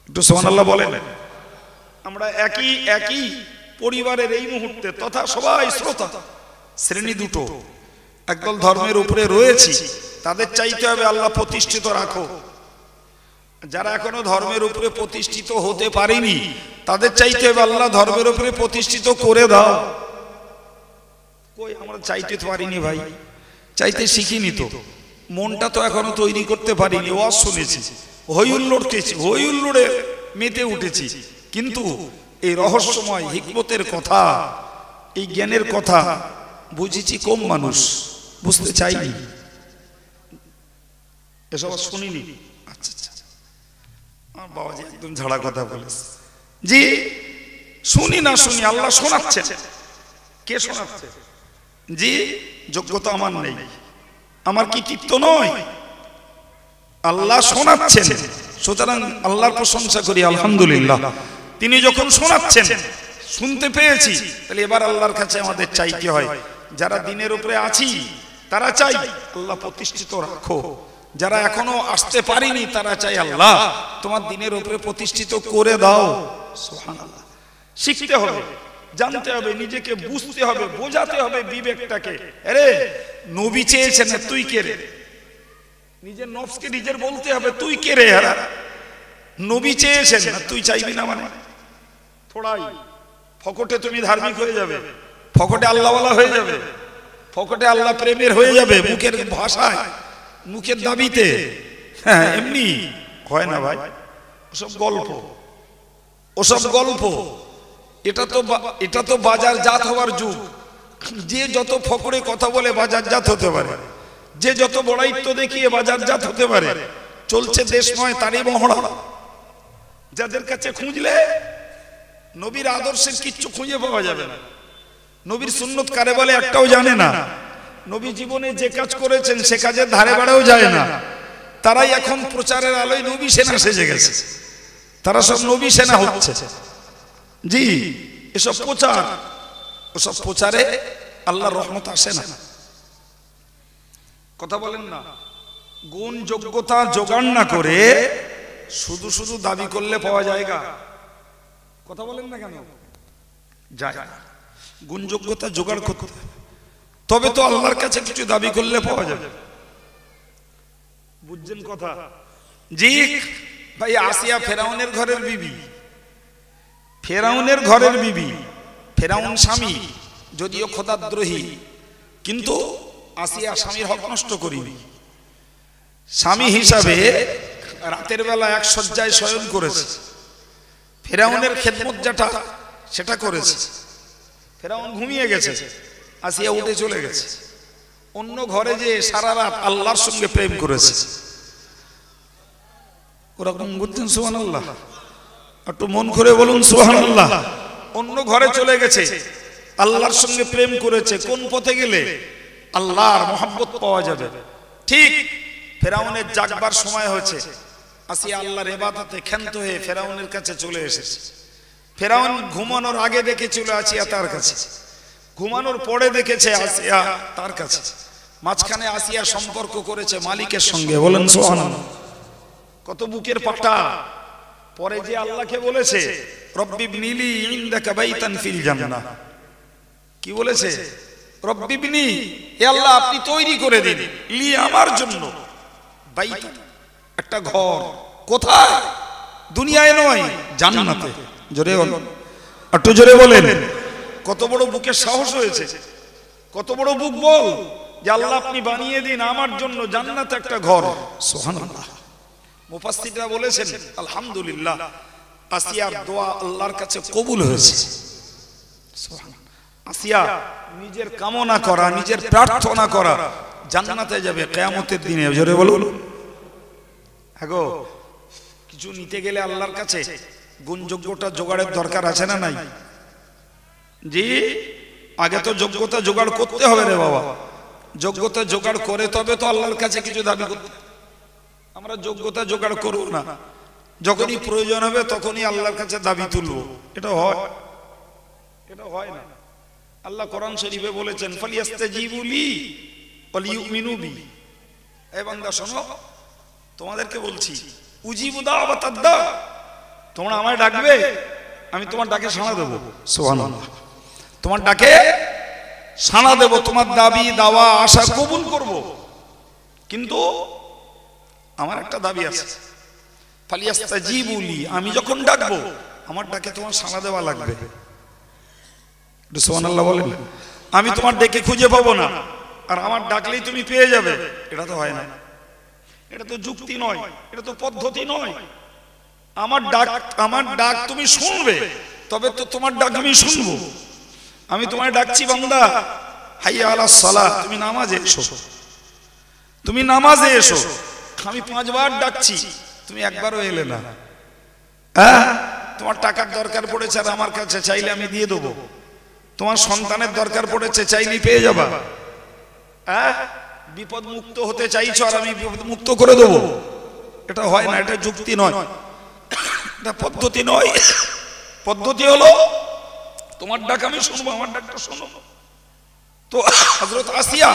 একটু সুবহানাল্লাহ বলেন। আমরা একই পরিবারের এই মুহূর্তে, তথা সবাই শ্রোতা, শ্রেণী দুটো, একদল ধর্মের উপরে রয়েছি, তাদের চাইতে হবে আল্লাহ প্রতিষ্ঠিত রাখো। যারা এখনো ধর্মের উপরে প্রতিষ্ঠিত হতে পারেনি, তাদের চাইতে হবে আল্লাহ ধর্মের উপরে প্রতিষ্ঠিত করে দাও। কই আমরা চাইতে তো পারিনি ভাই, চাইতে শিখিনি তো, মনটা তো এখনো তৈরি করতে পারিনি। ওয়াজ শুনেছি, হইহুল্লোড়ে মেতে উঠেছি, কিন্তু এই রহস্যময় হিকমতের কথা, এই জ্ঞানের কথা বুঝেছি কম মানুষ, বুঝতে চাইনি, এসব শুনিনি। আচ্ছা আচ্ছা, আমার বাবাজি একদম ঝাড়া কথা বলেছে। জি, শুনি না শুনি, আল্লাহ শোনাচ্ছেন। কে শোনাচ্ছে? জি, যোগ্যতা আমার নেই, আমার কৃতিত্ব নয়, আল্লাহ শোনাচ্ছেন। সুতরাং আল্লাহর প্রশংসা করি, আলহামদুলিল্লাহ। তিনি যখন শোনাচ্ছেন, শুনতে পেয়েছি, তাহলে এবার আল্লাহর কাছে আমাদের চাইতে হয়। যারা দ্বীনের উপরে আছি তারা চাই, আল্লাহ প্রতিষ্ঠিত রাখো। যারা এখনো আসতে পারেনি তারা চাই আল্লাহ তোমার দিনের উপরে প্রতিষ্ঠিত করে দাও। সুবহানাল্লাহ। শিখতে হবে, জানতে হবে, নিজেকে বুঝতে হবে, বোঝাতে হবে বিবেকটাকে। আরে নবী চেয়েছেন, তুই কে রে? নিজের নফসকে নিজের বলতে হবে, তুই কে রে? নবী চেয়েছেন, তুই চাইবি না মানে থোড়াই ফকটে তুমি ধার্মিক হয়ে যাবে, ফকটে আল্লাহওয়ালা হয়ে যাবে, ফকটে আল্লাহ প্রেমের হয়ে যাবে, মুখের ভাষায়, মুখের দাবিতে। হ্যাঁ, এমনি হয় না ভাই, ওসব গল্প, ওসব গল্প। এটা তো বাজার জাত হওয়ার যুগ। যে যত ফকরে কথা বলে বাজার জাত হতে পারে, যে যত বড়াইত্ব দেখিয়ে বাজার জাত হতে পারে। চলছে দেশময় তারই মহড়া। যাদের কাছে খুঁজলে নবীর আদর্শের কিচ্ছু খুঁজে পাওয়া যাবে না। নবীর সুন্নত কারে বলে একটাও জানে না। নবী জীবনে যে কাজ করেছেন সে কাজের ধারে বাড়েও যায় না। তারাই এখন প্রচারের আলোয় নবী সেনা সেজে গেছে। তারা সব নবী সেনা হচ্ছে। জি, এসব প্রচার, ওসব প্রচারে আল্লাহর রহমত আসে না। কথা বলেন না। গুণ যোগ্যতা জোগাড় না করে শুধু শুধু দাবি করলে পাওয়া যায়গা? কথা বলেন না কেন? যায় না। গুণ যোগ্যতা জোগাড় করতে তবে তো আল্লাহর কাছে কিছু দাবি করলে পাওয়া যাবে। বুঝছেন কথা? জি ভাই, আসিয়া ফেরাউনের ঘরের বিবি, ফেরাউনের ঘরের বিবি। ফেরাউন স্বামী, যদিও খোদাদ্রোহী, কিন্তু আসিয়া স্বামীর হক নষ্ট করিনি। স্বামী হিসাবে রাতের বেলা এক শয্যায় শয়ন করেছে। ফেরাউনের খেদমত যেটা সেটা করেছে। ফেরাউন ঘুমিয়ে গেছে, আসিয়া উঠে চলে গেছে। অন্য ঘরে যে সারা রাত আল্লাহর সঙ্গে প্রেম করেছে। ওরকম বলতেন সুবহানাল্লাহ? একটু মন করে বলুন সুবহানাল্লাহ। অন্য ঘরে চলে গেছে, আল্লাহর সঙ্গে প্রেম করেছে। কোন পথে গেলে আল্লাহর মহব্বত পাওয়া যাবে। ঠিক ফেরাউনের জাগবার সময় হয়েছে। আসিয়া আল্লাহর ইবাদতে ক্ষান্ত হয়ে ফেরাউনের কাছে চলে এসেছে। ফেরাউন ঘুমানোর আগে দেখেছিল আসিয়া তার কাছে, ঘুমানোর পরে দেখেছে আসিয়া তার কাছে। মাঝখানে আসিয়া সম্পর্ক করেছে মালিকের সঙ্গে। বলেন সুবহানাল্লাহ। কত বুকের পাটা। পরে যে আল্লাহকে বলেছে রব্বিবনিলি ইনদাকা বাইতান ফিল জান্নাহ, কি বলেছে? রব্বিবনি, হে আল্লাহ আপনি তৈরি করে দিন, লি আমার জন্য, বাইতান একটা ঘর। কোথায়? দুনিয়ায় নয়, জান্নাতে। জোরে বলুন, একটু জোরে বলেন। কত বড় বুকের সাহস হয়েছে, কত বড় বুক বল যে আল্লাহ আপনি বানিয়ে দিন আমার জন্য জান্নাতে একটা ঘর। সুবহানাল্লাহ। মুফাসসিররা বলেছেন আলহামদুলিল্লাহ, আসিয়ার দোয়া আল্লাহর কাছে কবুল হয়েছে। সুবহানাল্লাহ। আসিয়া নিজের কামনা করা, নিজের প্রার্থনা করা, জান্নাতে যাবে কিয়ামতের দিনে। জোরে বলুন। আগো কিছু নিতে গেলে আল্লাহর কাছে গুণযোগ্যতা জোগাড়ের দরকার আছে না নাই? জি, আগে তো যোগ্যতা জোগাড় করতে হবে রে বাবা। যোগ্যতা জোগাড় করে তবে তো আল্লাহর কাছে কিছু দাবি করতে। আমরা যোগ্যতা জোগাড় করব না, যখনই প্রয়োজন হবে তখনই আল্লাহর কাছে দাবি তুলব। এটা হয়? এটা হয় না। আল্লাহ কোরআন শরীফে বলেছেন ফালিয়াস্তাজিবু লি ওয়া লিউমিনু বি। এই বান্দা শোনো, তোমাদেরকে বলছি উজিবু দাওয়াতাদ দা, তোমরা আমায় ডাকবে, আমি তোমার ডাকে সাড়া দেব। সুবহানাল্লাহ। তোমার ডাকে সাড়া দেব, তোমার দাবি দাওয়া আশা কবুল করব। কিন্তু আমার একটা দাবি আছে, ফালিয়াস্তাজিবু লি, আমি যখন ডাকবো আমার ডাকে তোমার সাড়া দেওয়া লাগবে। সুবহানাল্লাহ বলেন। আমি তোমার ডেকে খুঁজে পাবো না আর আমার ডাকলেই তুমি পেয়ে যাবে, এটা তো হয় না। এটা তো যুক্তি নয়, এটা তো পদ্ধতি নয়। আমার ডাক তুমি শুনবে, তবে তো তোমার ডাক আমি শুনবো। আমি তোমায় ডাকছি বান্দা হাইয়া আলাস সালাহ, তুমি নামাজে এসো, তুমি নামাজে এসো। আমি 5 বার ডাকছি, তুমি একবারও এলে না। হ্যাঁ, তোমার টাকার দরকার পড়েছে আর আমার কাছে চাইলে আমি দিয়ে দেবো। তোমার সন্তানের দরকার পড়েছে, চাইলে পেয়ে যাবা। হ্যাঁ, বিপদ মুক্ত হতে চাইছো আর আমি বিপদ মুক্ত করে দেবো। এটা হয় না, এটা যুক্তি নয়, এটা পদ্ধতি নয়। পদ্ধতি হলো তোমার ডাক আমি শুনবো, আমার ডাকটা শোনো। তো হযরত আসিয়া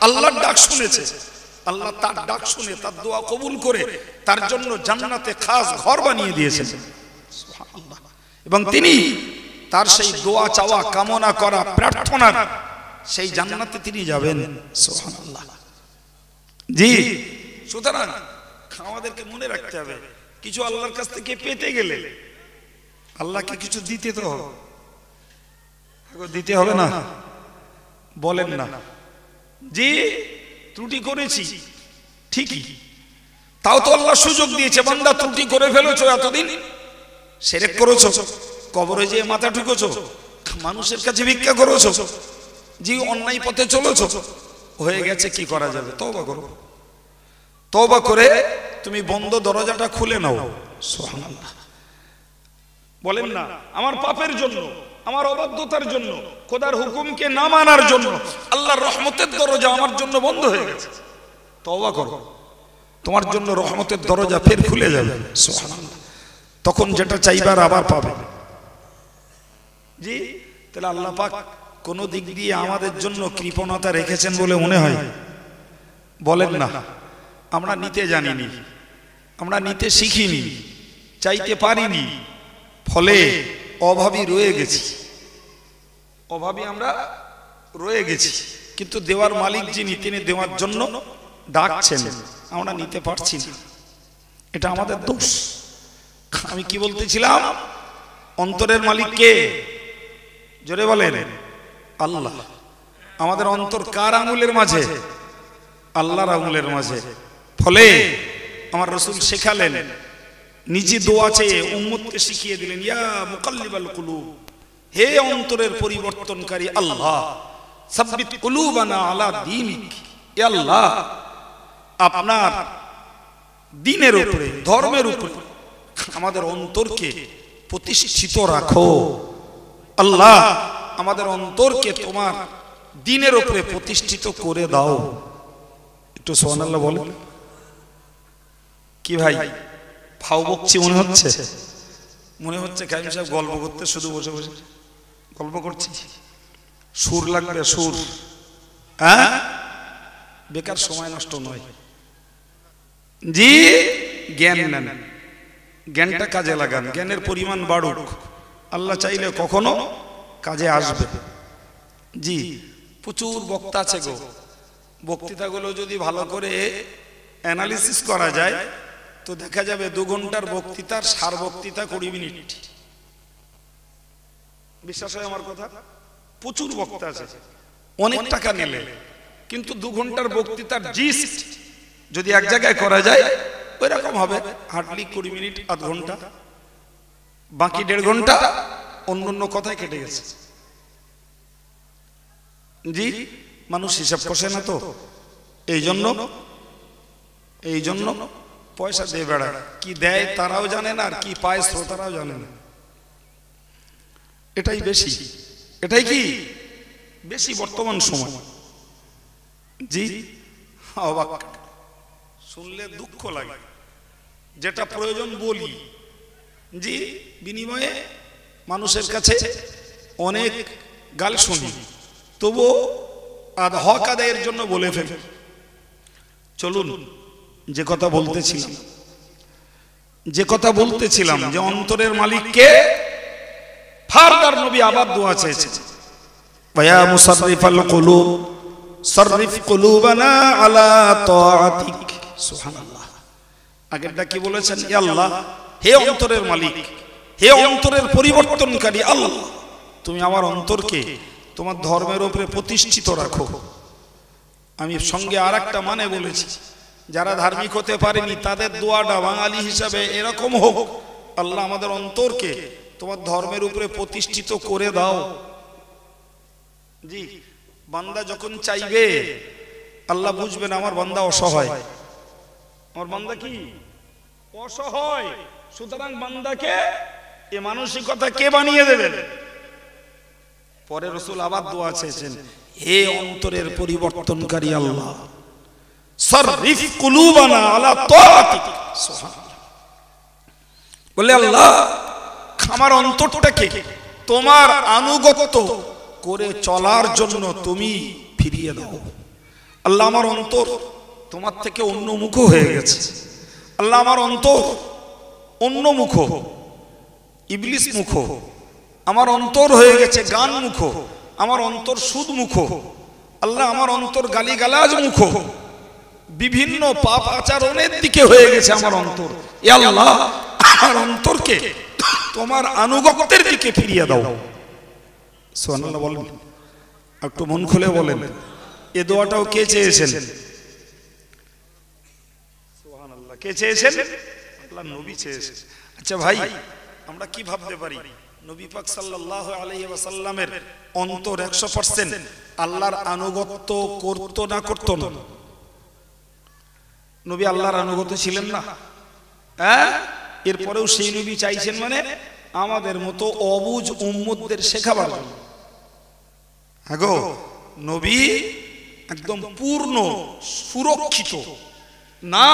আল্লাহর ডাক শুনেছে, আল্লাহ তার ডাক শুনে তার দোয়া কবুল করে তার জন্য জান্নাতে খাস ঘর বানিয়ে দিয়েছেন সুবহানাল্লাহ। এবং তিনি তার সেই দোয়া চাওয়া কামনা করা প্রার্থনার সেই জান্নাতে তিনি যাবেন সুবহানাল্লাহ। জি, সুতরাং আমাদেরকে মনে রাখতে হবে কিছু আল্লাহর কাছ থেকে পেতে গেলে আল্লাহকে কিছু দিতে তো হবে, দিতে হবে না? বলেন না জি ত্রুটি করেছি ঠিকই, তাও তো আল্লাহ সুযোগ দিয়েছে, বান্দা ত্রুটি করে ফেলেছো, এতদিন শিরক করেছো, কবরে যেয়ে মাথা ঠুকেছো, মানুষের কাছে ভিক্ষা করেছো, জি অন্যায় পথে চলেছো, হয়ে গেছে, কি করা যাবে? তওবা করো, তওবা করে তুমি বন্ধ দরজাটা খুলে নাও সুবহানাল্লাহ। বলেন না আমার পাপের জন্য, আমার অবাধ্যতার জন্য, খোদার হুকুমকে না মানার জন্য আল্লাহর রহমতের দরজা আমার জন্য বন্ধ হয়ে গেছে, তওবা করো, তোমার জন্য রহমতের দরজা ফের খুলে যাবে সুবহানাল্লাহ। তখন যেটা চাইবার আবার পাবে। জি, তাহলে আল্লাহ পাক কোন দিক দিয়ে আমাদের জন্য কৃপণতা রেখেছেন বলে মনে হয়? বলেন না আমরা নিতে জানিনি, আমরা নিতে শিখিনি, চাইতে পারিনি, ফলে অভাবী রয়ে গেছি, অভাবী আমরা রয়ে গেছি। কিন্তু দেওয়ার মালিক যিনি তিনি দেওয়ার জন্য ডাকছেন, আমরা নিতে পারছি না, এটা আমাদের দোষ। আমি কি বলতেছিলাম? অন্তরের মালিক কে? জোরে বলেন আল্লাহ। আমাদের অন্তর কার আঙুলের মাঝে? আল্লাহর আঙুলের মাঝে। ফলে আমার রাসূল শেখালেন, নিজে দোয়া চেয়ে উম্মতকে শিখিয়ে দিলেন, ইয়া মুকাল্লিবাল কুলুব, হে অন্তরের পরিবর্তনকারী আল্লাহ, সাব্বিত কুলুবানা আলা দীনিক, হে আল্লাহ আপনার দ্বীনের উপরে, ধর্মের উপরে আমাদের অন্তরকে প্রতিষ্ঠিত রাখো। আল্লাহ আমাদের অন্তরকে তোমার দ্বীনের উপরে প্রতিষ্ঠিত করে দাও। একটু সুবহানাল্লাহ বলেন। কি ভাই ফাও বকছি মনে হচ্ছে? মনে হচ্ছে কাইম সাহেব গল্প করতে শুধু বসে বসে গল্প করছি। সুর লাগবে, সুর, হ্যাঁ, বেকার সময় নষ্ট নয়। জি, জ্ঞান নেন, জ্ঞানটা কাজে লাগান, জ্ঞানের পরিমাণ বাড়ুক, আল্লাহ চাইলে কখনো কাজে আসবে। জি, প্রচুর বক্তা আছে গো, বক্তৃতাগুলো যদি ভালো করে অ্যানালিসিস করা যায় তো দেখা যাবে 2 ঘন্টার বক্তৃতার সার বক্তৃতা 20 মিনিট। বিশ্বাস হয় আমার কথা? প্রচুর বক্তা আছে, অনেক টাকা নিলে, কিন্তু 2 ঘন্টার বক্তৃতার জিস্ট যদি এক জায়গায় করা যায় ওই রকম হবে হার্ডলি 20 মিনিট, আধ ঘন্টা, বাকি 1.5 ঘন্টা অন্য কথায় কেটে গেছে। জি, মানুষ হিসাব কষে না তো, এই জন্য পয়সা দিয়ে বেড়ায়, কি দেয় তারাও জানে না আর কি পায় শ্রোতারাও জানে না। এটাই বেশি, এটাই কি বেশি বর্তমান সময়। জি, অবাক, শুনলে দুঃখ লাগে, যেটা প্রয়োজন বলি, জি বিনিময়ে মানুষের কাছে অনেক গাল শুনি, তবু হক আদায়ের জন্য বলে ফেলি। চলুন যে কথা বলতেছিলাম যে অন্তরের মালিককে ফারদার নবী আবার দোয়া চেয়েছেন, ওয়া মুসাররিফাল কুলুব সাররিফ কুলুবানা আলা তাআতিক। সুবহানাল্লাহ। আগেরটা কি বলেছেন? হে আল্লাহ, হে অন্তরের মালিক, হে অন্তরের পরিবর্তনকারী আল্লাহ, তুমি আমার অন্তরকে তোমার ধর্মের উপরে প্রতিষ্ঠিত রাখো। আমি সঙ্গে আরেকটা মানে বলেছি, যারা ধার্মিক হতে পারেনি তাদের দোয়াটা বাঙালি হিসাবে এরকম হোক, আল্লাহ আমাদের অন্তরকে তোমার ধর্মের উপরে প্রতিষ্ঠিত করে দাও। জি, বান্দা যখন চাইবে আল্লাহ বুঝবেন আমার বান্দা অসহায়, আমার বান্দা কি অসহায়, সুতরাং বান্দাকে এ মানসিকতা কে বানিয়ে দেবেন? পরে রাসূল আবার দোয়া চেয়েছেন, হে অন্তরের পরিবর্তনকারী আল্লাহ, সাররিফ কুলুবানা আলা তাআতিক। সুবহানাল্লাহ। বলে আল্লাহ আমার অন্তরটাকে তোমার আনুগত্য করে চলার জন্য তুমি ফিরিয়ে দাও। আল্লাহ আমার অন্তর তোমার থেকে অন্যমুখ হয়ে গেছে। আল্লাহ আমার অন্তর অন্যমুখ, ইবলিস মুখ, আমার অন্তর হয়ে গেছে গান মুখ, আমার অন্তর সুদ মুখ, আল্লাহ আমার অন্তর গালিগালাজ মুখ, বিভিন্ন পাপ আচরণের দিকে হয়ে গেছে আমার অন্তর। এ আল্লাহ আমার অন্তরকে তোমার আনুগত্যের দিকে ফিরিয়ে দাও। সুবহানাল্লাহ বলেন, একটু মন খুলে বলেন। এ দোয়াটাও কে চেয়েছেন? সুবহানাল্লাহ, কে চেয়েছেন? আল্লাহ নবী চেয়েছেন। আচ্ছা ভাই, আমরা কি ভাবতে পারি নবী পাক সাল্লাল্লাহু আলাইহি ওয়াসাল্লামের অন্তর 100% আল্লাহর আনুগত্য করত না করত না? নবী আল্লাহর আনুগত্য ছিলেন না? হ্যাঁ, এরপরেও সেই নবী চাইছেন মানে আমাদের মতো অবুঝ উম্মতদের শেখাবার জন্য। হ্যাঁ গো, নবী একদম পূর্ণ সুরক্ষিত না,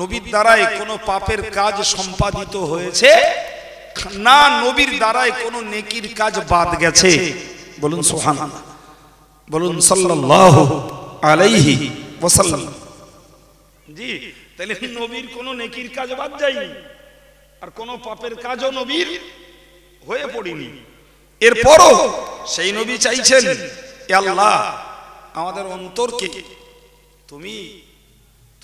নবীর দ্বারাই কোনো পাপের কাজ সম্পাদিত হয়েছে না, নবীর দ্বারাই কোনো নেকির কাজ বাদ গেছে। বলুন সুবহানাল্লাহ, বলুন সাল্লাল্লাহু আলাইহি ওয়াসাল্লাম। জি, তাহলে নবীর কোনো নেকির কাজ বাদ যায়নি, আর কোনো পাপের কাজও নবীর হয়ে পড়েনি। এরপরও সেই নবী চাইছেন, এ আল্লাহ আমাদের অন্তরকে তুমি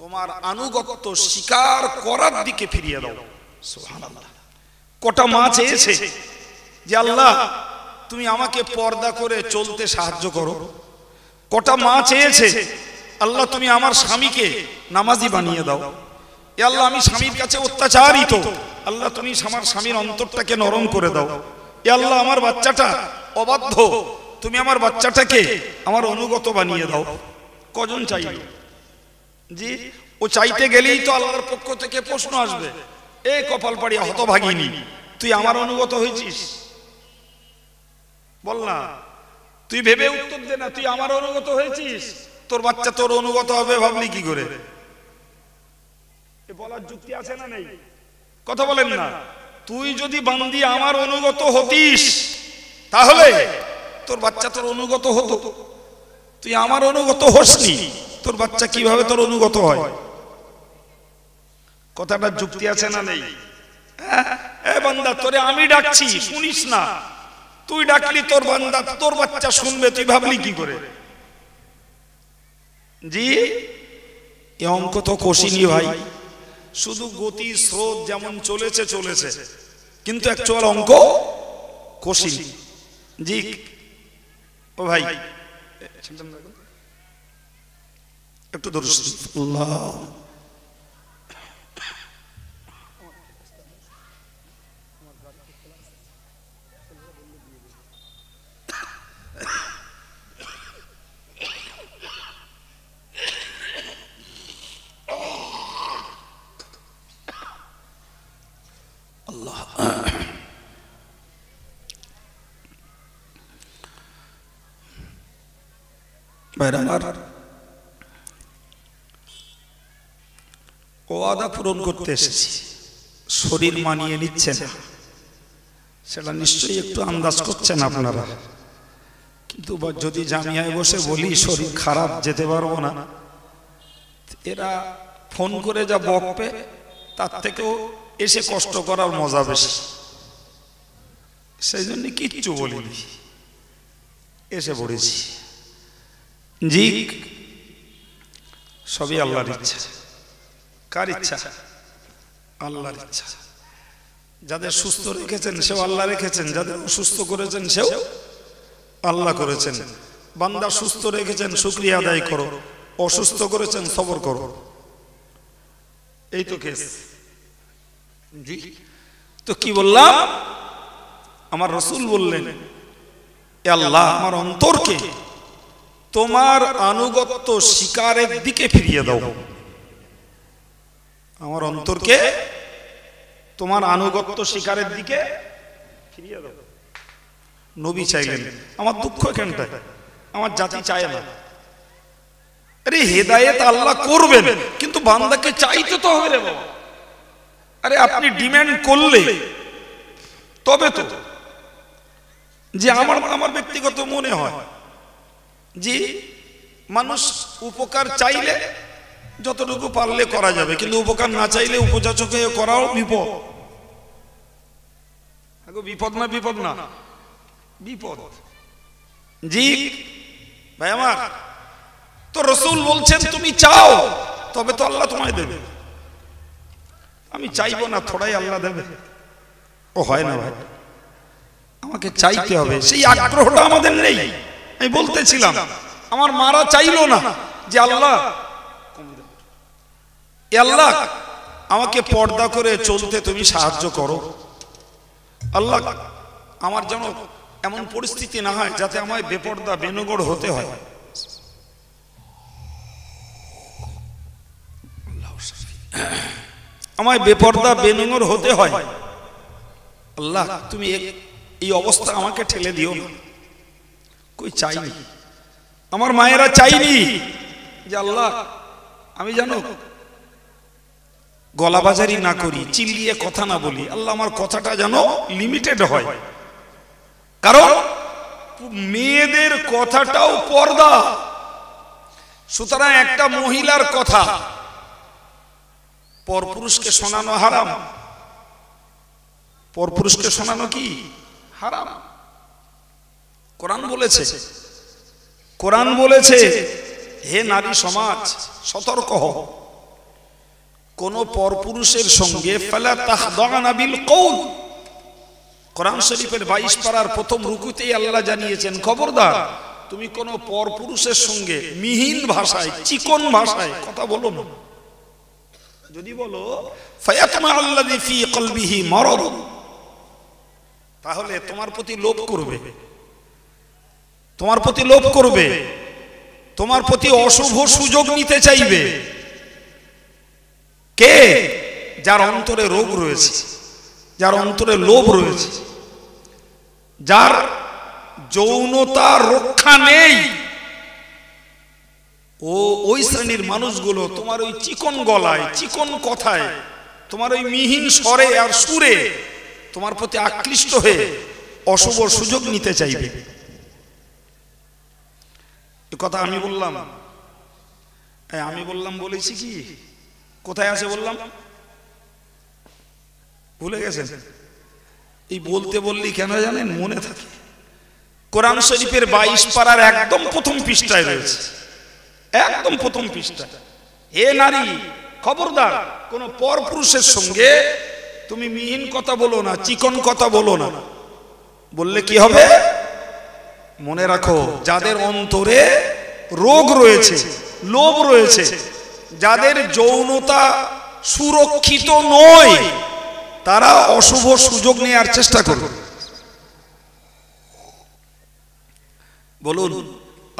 তোমার আনুগত্য স্বীকার করার দিকে ফিরিয়ে দাও। সুবহানাল্লাহ। কটা মা চেয়েছে যে আল্লাহ তুমি আমাকে পর্দা করে চলতে সাহায্য করো। কটা মা চেয়েছে আল্লাহ তুমি আমার স্বামীকে নামাজি বানিয়ে দাও। এ আল্লাহ আমি স্বামীর কাছে অত্যাচারিত, আল্লাহ তুমি আমার স্বামীর অন্তরটাকে নরম করে দাও। এ আল্লাহ আমার বাচ্চাটা অবাধ্য, তুমি আমার বাচ্চাটাকে আমার অনুগত বানিয়ে দাও। কজন চাইল? জি, ও চাইতে গেলেই তো আল্লাহর পক্ষ থেকে প্রশ্ন আসবে, এ কপাল পাড়িয়া হতভাগিনী, তুই আমার অনুগত হয়েছিস? বল না, তুই ভেবে উত্তর দে না, তুই আমার অনুগত হয়েছিস? তোর বাচ্চা তোর অনুগত হবে ভাবলি কি করে? বলার যুক্তি আছে না নেই? কথা বলেন না। তুই যদি বান্দি আমার অনুগত হতিস তাহলে তোর বাচ্চা তোর অনুগত হতো। তুই আমার অনুগত হসনি, তোর বাচ্চা কিভাবে তোর অনুগত হয়? কথাটার যুক্তি আছে না নেই? এ বান্দা, তোরে আমি ডাকছি শুনিস না, তুই ডাকলি তোর বান্দা তোর বাচ্চা শুনবে, তুই ভাবলি কি করে? জি, এ অঙ্ক তো কষিনি ভাই। শুধু গতি স্রোত যেমন চলেছে চলেছে, কিন্তু অ্যাকচুয়াল অঙ্ক কষিনি। জি ও ভাই, একটু দরুদ আল্লাহ। ওয়াদা পূরণ করতে এসেছি, শরীর মানিয়ে নিচ্ছে না সেটা নিশ্চয়ই একটু আন্দাজ করছেন আপনারা। কিন্তু যদি জামিয়ায় বসে বলি শরীর খারাপ, যেতে পারবো না, এরা ফোন করে যা বকবে তার থেকেও এসে কষ্ট করার মজা বেশি। সেই জন্য কিচ্ছু বলিনি, এসে পড়েছি। জি, সবই আল্লাহর ইচ্ছা। কার ইচ্ছা? আল্লাহর ইচ্ছা। যাদের সুস্থ রেখেছেন সেও আল্লাহ রেখেছেন, যাদের অসুস্থ করেছেন সেও আল্লাহ করেছেন। বান্দা সুস্থ রেখেছেন শুকরিয়া আদায় করো, অসুস্থ করেছেন সবর করো, এই তো কেস। জি, তো কি বললাম? আমার রাসূল বললেন, এ আল্লাহ আমার অন্তরকে তোমার আনুগত্য স্বীকারের দিকে ফিরিয়ে দাও। আমার অন্তরকে তোমার আনুগত্য স্বীকারের দিকে ফিরিয়ে দাও। নবী চাইলেন। আমার দুঃখ এখানটায়, আমার জাতি চায় না। আরে হেদায়েত আল্লাহ করবেন, কিন্তু বান্দাকে চাইতে তো হবে রে বাবা। আরে আপনি ডিমান্ড করলে তবে তো, যে আমার ব্যক্তিগত মনে হয় যে মানুষ উপকার চাইলে যতটুকু পারলে করা যাবে, কিন্তু উপকার না চাইলে উপযাচক হয়ে করাও বিপদ। বিপদ না বিপদ না বিপদ। জি ভাই আমার, তো রাসূল বলছেন তুমি চাও তবে তো আল্লাহ তোমায় দেবে। আমি চাইবো না থোড়াই আল্লাহ দেবে, ও হয় না ভাই, আমাকে চাইতে হবে। সেই আগ্রহটা আমাদের নেই। আমি বলতেছিলাম আমার মারা চাইলো না যে আল্লাহ আল্লাহ আমাকে পর্দা করে চলতে তুমি সাহায্য করো, আল্লাহ আমার যেন এমন পরিস্থিতি না হয় যাতে আমায় বেপর্দা বেনগর হতে হয়। আমায় বেপর্দা বেনগর হতে হয়, আল্লাহ তুমি এই অবস্থা আমাকে ঠেলে দিও না। কই চাইনি, আমার মায়েরা চাইনি যে আল্লাহ আমি জানো গলাবাজারি না করি, চিল্লিয়ে কথা না বলি, আল্লাহ আমার কথাটা যেন লিমিটেড হয়। কারণ মেয়েদের কথাটাও পর্দা। সুতরাং একটা মহিলার কথা পরপুরুষকে শোনানো হারাম, পরপুরুষকে শোনানো কি হারাম। কোরআন বলেছে, কোরআন বলেছে হে নারী সমাজ সতর্ক হও, কোন পরপুরুষের সঙ্গে ফালা তাখদানা বিল কওল। কোরআন শরীফের 22 পারার প্রথম রুকুতেই আল্লাহ জানিয়েছেন খবরদার তুমি কোন পরপুরুষের সঙ্গে মিহিন ভাষায় চিকন ভাষায় কথা বলো না। যদি বলো ফায়াতমা আল্লাযী ফী কলবিহি মারাদ, তাহলে তোমার প্রতি লোভ করবে, তোমার প্রতি লোভ করবে, তোমার প্রতি অশুভ সুযোগ নিতে চাইবে। কে? যার অন্তরে রোগ রয়েছে, যার অন্তরে লোভ রয়েছে, যার যৌনতা রক্ষা নেই, ও ওই শ্রেণীর মানুষগুলো তোমার ওই চিকন গলায় চিকন কথায় তোমার ওই মিহিন স্বরে আর সুরে তোমার প্রতি আকৃষ্ট হয়ে অশুভ সুযোগ নিতে চাইবে। এ কথা আমি বললাম, আমি বললাম বলেছি কি? কোথায় আছে বললাম? ভুলে গেছেন? এই বলতে বললি কেন জানেন, মনে থাকে। কোরআন শরীফের 22 পারার একদম প্রথম পৃষ্ঠায় রয়েছে, একদম প্রথম পৃষ্ঠা। হে নারী খবরদার কোন পরপুরুষের সঙ্গে তুমি মিহিন কথা বলো না, চিকন কথা বলো না। বললে কি হবে? মনে রাখো, যাদের অন্তরে রোগ রয়েছে, লোভ রয়েছে, যাদের যৌনতা সুরক্ষিত নয়, তারা অশুভ সুযোগ নেওয়ার চেষ্টা করবে। বলুন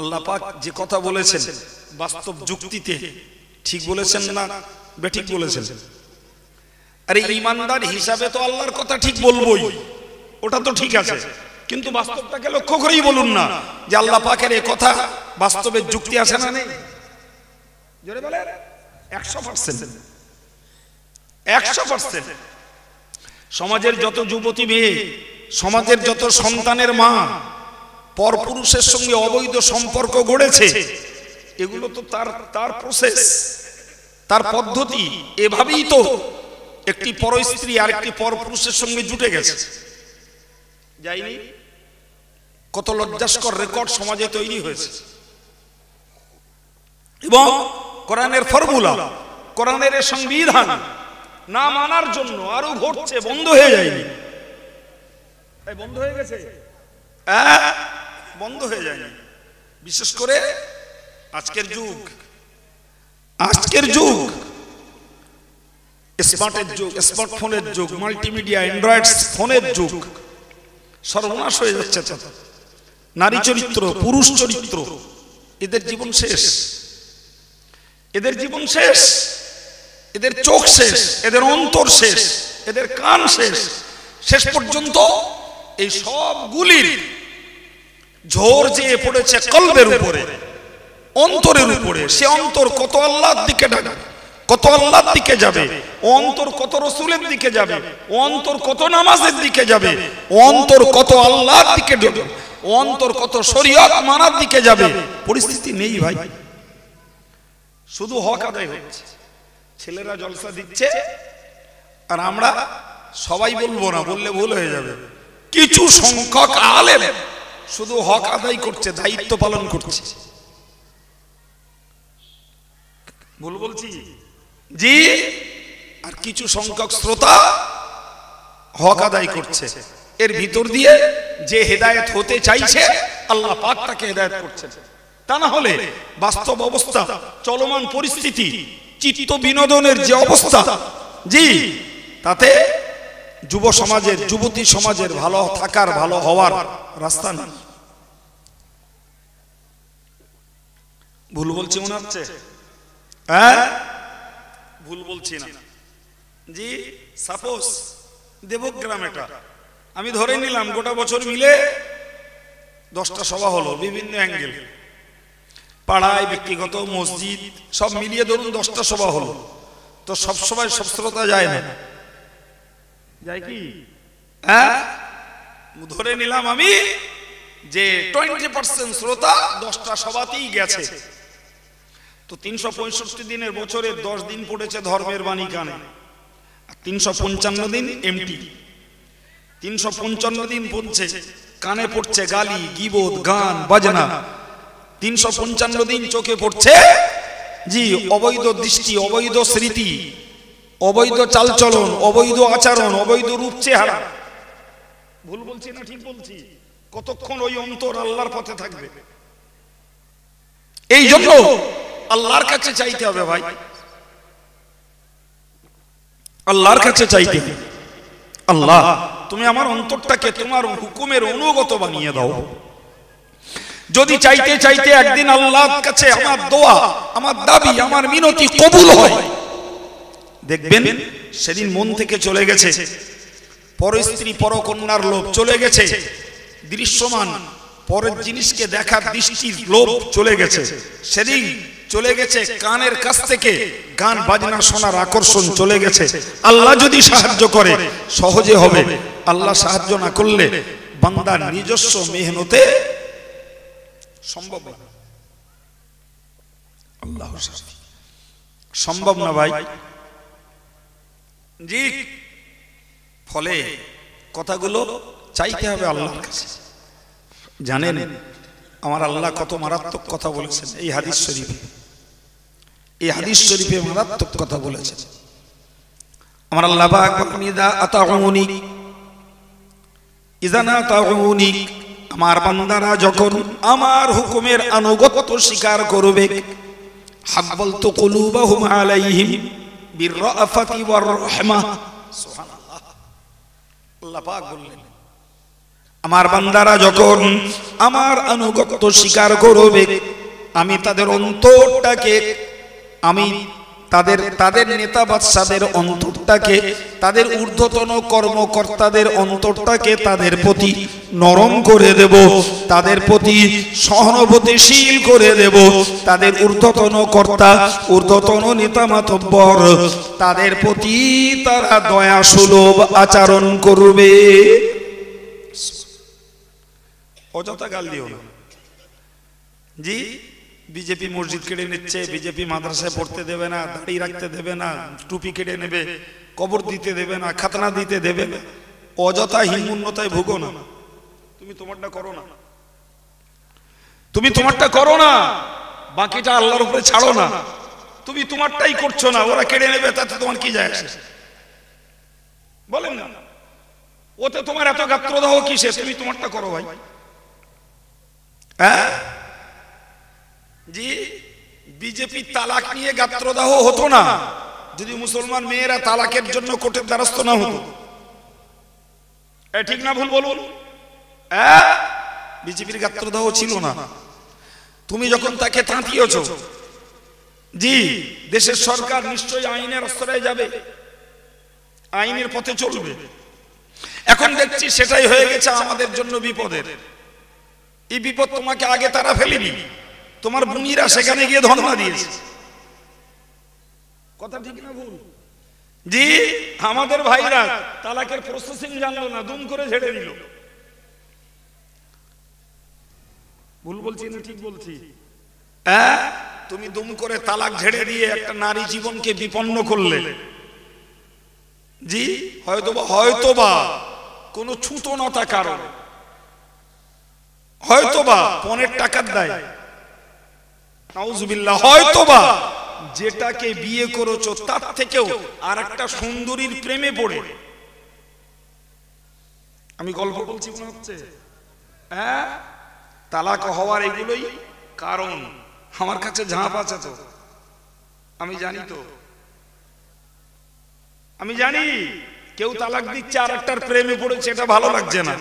আল্লাহ পাক যে কথা বলেছেন বাস্তব যুক্তিতে ঠিক বলেছেন না বেঠিক বলেছেন? আরে ঈমানদার হিসাবে তো আল্লাহর কথা ঠিক বলবোই, ওটা তো ঠিক আছে, কিন্তু বাস্তবটাকে লক্ষ্য করেই বলুন না যে আল্লাহ পাকের এই কথা বাস্তবের যুক্তি আছে না নেই? জোরে বলেন। 100%, 100%। সমাজের যত যুবতী মেয়ে, সমাজের যত সন্তানের মা পরপুরুষের সঙ্গে অবৈধ সম্পর্ক গড়েছে, এগুলো তো তার প্রসেস, তার পদ্ধতি। এভাবেই তো একটি পরস্ত্রী আর একটি পরপুরুষের সঙ্গে জুটে গেছে, যায়নি? কত লজ্জাস্কর রেকর্ড সমাজে তৈরি হয়েছে। এবং কোরআনের ফর্মুলা, কোরআনের সংবিধান না মানার জন্য আরো ঘটছে, বন্ধ হয়ে যায়নি। বন্ধ হয়ে গেছে, বন্ধ হয়ে যায়নি। বিশেষ করে আজকের যুগ, আজকের যুগ স্মার্টের যুগ, স্মার্টফোনের যুগ, মাল্টিমিডিয়া অ্যান্ড্রয়েড ফোনের যুগ। সর্বনাশ হয়ে যাচ্ছে। নারী চরিত্র, পুরুষ চরিত্র, এদের জীবন শেষ, এদের জীবন শেষ, এদের চোখ শেষ, এদের অন্তর শেষ, এদের কান শেষ। শেষ পর্যন্ত এই সবগুলির ঝড় যে পড়েছে কলবের উপরে, অন্তরের উপরে। সে অন্তর কত আল্লাহর দিকে ডাকে, কত আল্লাহর দিকে যাবে, অন্তর কত রসুলের দিকে যাবে, অন্তর কত নামাজের দিকে যাবে, অন্তর কত আল্লাহর দিকে যাবে, অন্তর কত শরীয়ত মানার দিকে যাবে। পরিস্থিতি নেই ভাই। শুধু হক আদায় হচ্ছে। ছেলেরা জলসা দিচ্ছে আর আমরা সবাই বলবো না, বললে ভুল হয়ে যাবে, কিছু সংখ্যক আলেম শুধু হক আদায় করছে, দায়িত্ব পালন করছে। ভুল বলছি জি? আর কিছু সংখ্যক শ্রোতা হক আদায় করছে। এর ভিতর দিয়ে যে হেদায়েত হতে চাইছে আল্লাহ পাক তাকে হেদায়েত করছেন। তা না হলে বাস্তব অবস্থা, চলমান পরিস্থিতি, চিত্ত বিনোদনের যে অবস্থা, জি, তাতে যুব সমাজের, যুবতী সমাজের ভালো থাকার, ভালো হওয়ার রাস্তা নেই। ভুল বলছি মনে হচ্ছে? হ্যাঁ, ভুল বলছি না জি। সাপোজ দেবগ্রাম, এটা আমি ধরে নিলাম গোটা বছর মিলে 10টা সভা হলো, বিভিন্ন অ্যাঙ্গেল, পাড়ায়, ব্যক্তিগত, মসজিদ সব মিলিয়ে ধরুন 10টা সভা হলো। তো সব সময় সব শ্রোতা যায় না, যায় কি? হ্যাঁ, ধরে নিলাম আমি যে 20% শ্রোতা 10টা সভাতেই গেছে। তো 365 দিনের বছরের 10 দিন পড়েছে ধর্মের বাণী কানে, 355 দিন এমটি। 355 দিন পড়ছে কানে, পড়ছে গালি, গীবত, গান, বাজনা। 355 দিন চোখে পড়ছে জি অবৈধ দৃষ্টি, অবৈধ স্মৃতি, অবৈধ চালচলন, অবৈধ আচরণ, অবৈধ রূপ চেহারা। ভুল বলছি না ঠিক বলছি? কতক্ষণ ওই অন্তর আল্লাহর পথে থাকবে? এই জন্য আল্লাহর কাছে চাইতে হবে ভাই, আল্লাহর কাছে চাইতে। আল্লাহ, তুমি আমার অন্তরটাকে তোমার হুকুমের অনুগত বানিয়ে দাও। যদি চাইতে চাইতে একদিন আল্লাহর কাছে আমার দোয়া, আমার দাবি, আমার মিনতি কবুল হয়, দেখবেন সেদিন মন থেকে চলে গেছে পরস্ত্রী, পরকন্যার লোভ চলে গেছে, দৃশ্যমান পরের জিনিসকে দেখার দৃষ্টির লোভ চলে গেছে, সেদিন চলে গেছে কানের কাছ থেকে গান বাজনা শোনার আকর্ষণ চলে গেছে। আল্লাহ যদি সাহায্য করে সহজে হবে, আল্লাহ সাহায্য না করলে বান্দার নিজস্ব মেহনতে সম্ভব না। আল্লাহ সম্ভব না ভাই জি। ফলে কথাগুলো চাইতে হবে আল্লাহর কাছে। জানেন আমার আল্লাহ কত মারাত্মক কথা বলেছেন এই হাদিস শরীফে, এই হাদিস শরীফে মারাত্মক কথা বলেছেন। আমার আল্লাহ পাক বলেন, ইযা আতাউনি, ইযা নাতাউনি, আমার বান্দারা যখন আমার হুকুমের আনুগত্য স্বীকার করবে, হাব্বালতু কুলুবাহুম আলাইহিম বিররাফাতি ওয়ার রাহমাহ। সুবহানাল্লাহ, আল্লাহ পাক বললেন আমার বান্দারা যখন আমার আনুগত্য স্বীকার করবে, আমি তাদের অন্তরটাকে, আমি তাদের নেতা বাদশাদের অন্তরটাকে, তাদের ঊর্ধ্বতন কর্মকর্তাদের অন্তরটাকে তাদের প্রতি নরম করে দেব, তাদের প্রতি সহানুভূতিশীল করে দেব। তাদের ঊর্ধ্বতন কর্তা, ঊর্ধ্বতন নেতা মাতব্বর, তাদের প্রতি তারা দয়া সুলভ আচরণ করবে। অযথা গাল দিও না জি। বিজেপি মসজিদ কেড়ে নিচ্ছে, বিজেপি মাদ্রাসায় পড়তে দেবে না, দাড়ি রাখতে দেবে না, টুপি কেটে নেবে, কবর দিতে দেবে না, খাতনা দিতে দেবে না। অযথা হীনমন্যতায় ভুগো না। তুমি তোমারটা করো না, তুমি তোমারটা করো না, বাকিটা আল্লাহর উপরে ছাড়ো না। তুমি তোমারটাই করছো না, ওরা কেড়ে নেবে, তাতে তোমার কি যায় আসে? বলেন না, ওতে তোমার এত গাত্রদাহ কিসে? তুমি তোমারটা করো ভাই। হ্যাঁ জি, বিজেপি তালাক নিয়ে গাত্রদাহ হতো না যদি মুসলমান মেয়েরা তালাকের জন্য কোর্টের দ্বারস্থ না হতো। ঠিক না ভুল বলুন? বিজেপির গাত্রদাহ ছিল না। তুমি যখন তাকে তাঁতিয়েছ, জি, দেশের সরকার নিশ্চয়ই আইনের আশ্রয়ে যাবে, আইনের পথে চলবে। এখন দেখছি সেটাই হয়ে গেছে আমাদের জন্য বিপদের। এই বিপদ তোমাকে আগে তারা ফেলেনি, তোমার বুনিরা সেখানে গিয়ে ধর্ণা দিয়েছে। কথা ঠিক না ভুল? জি, আমাদের ভাইরা তালাকের প্রসেসিং জানলো না, দুম করে ঝেড়ে দিল। ভুল বলছি না ঠিক বলছি? তুমি দুম করে তালাক ঝেড়ে দিয়ে একটা নারী জীবনকে বিপন্ন করলে, জি হয়তোবা কোনো ছুতনতা কারণ, হয়তোবা পনের টাকার দায়, নাউজুবিল্লাহ, হয়তোবা যেটাকে বিয়ে করেছো তার থেকেও আর একটা সুন্দরীর প্রেমে পড়ে। আমি গল্প বলছি মনে হচ্ছে, হ্যাঁ, তালাক হওয়ার এগুলোই কারণ। আমার কাছে ঝাঁপ আছে তো, আমি জানি তো, আমি জানি কেউ তালাক দিচ্ছে আর একটার প্রেমে পড়েছে, এটা ভালো লাগছে না,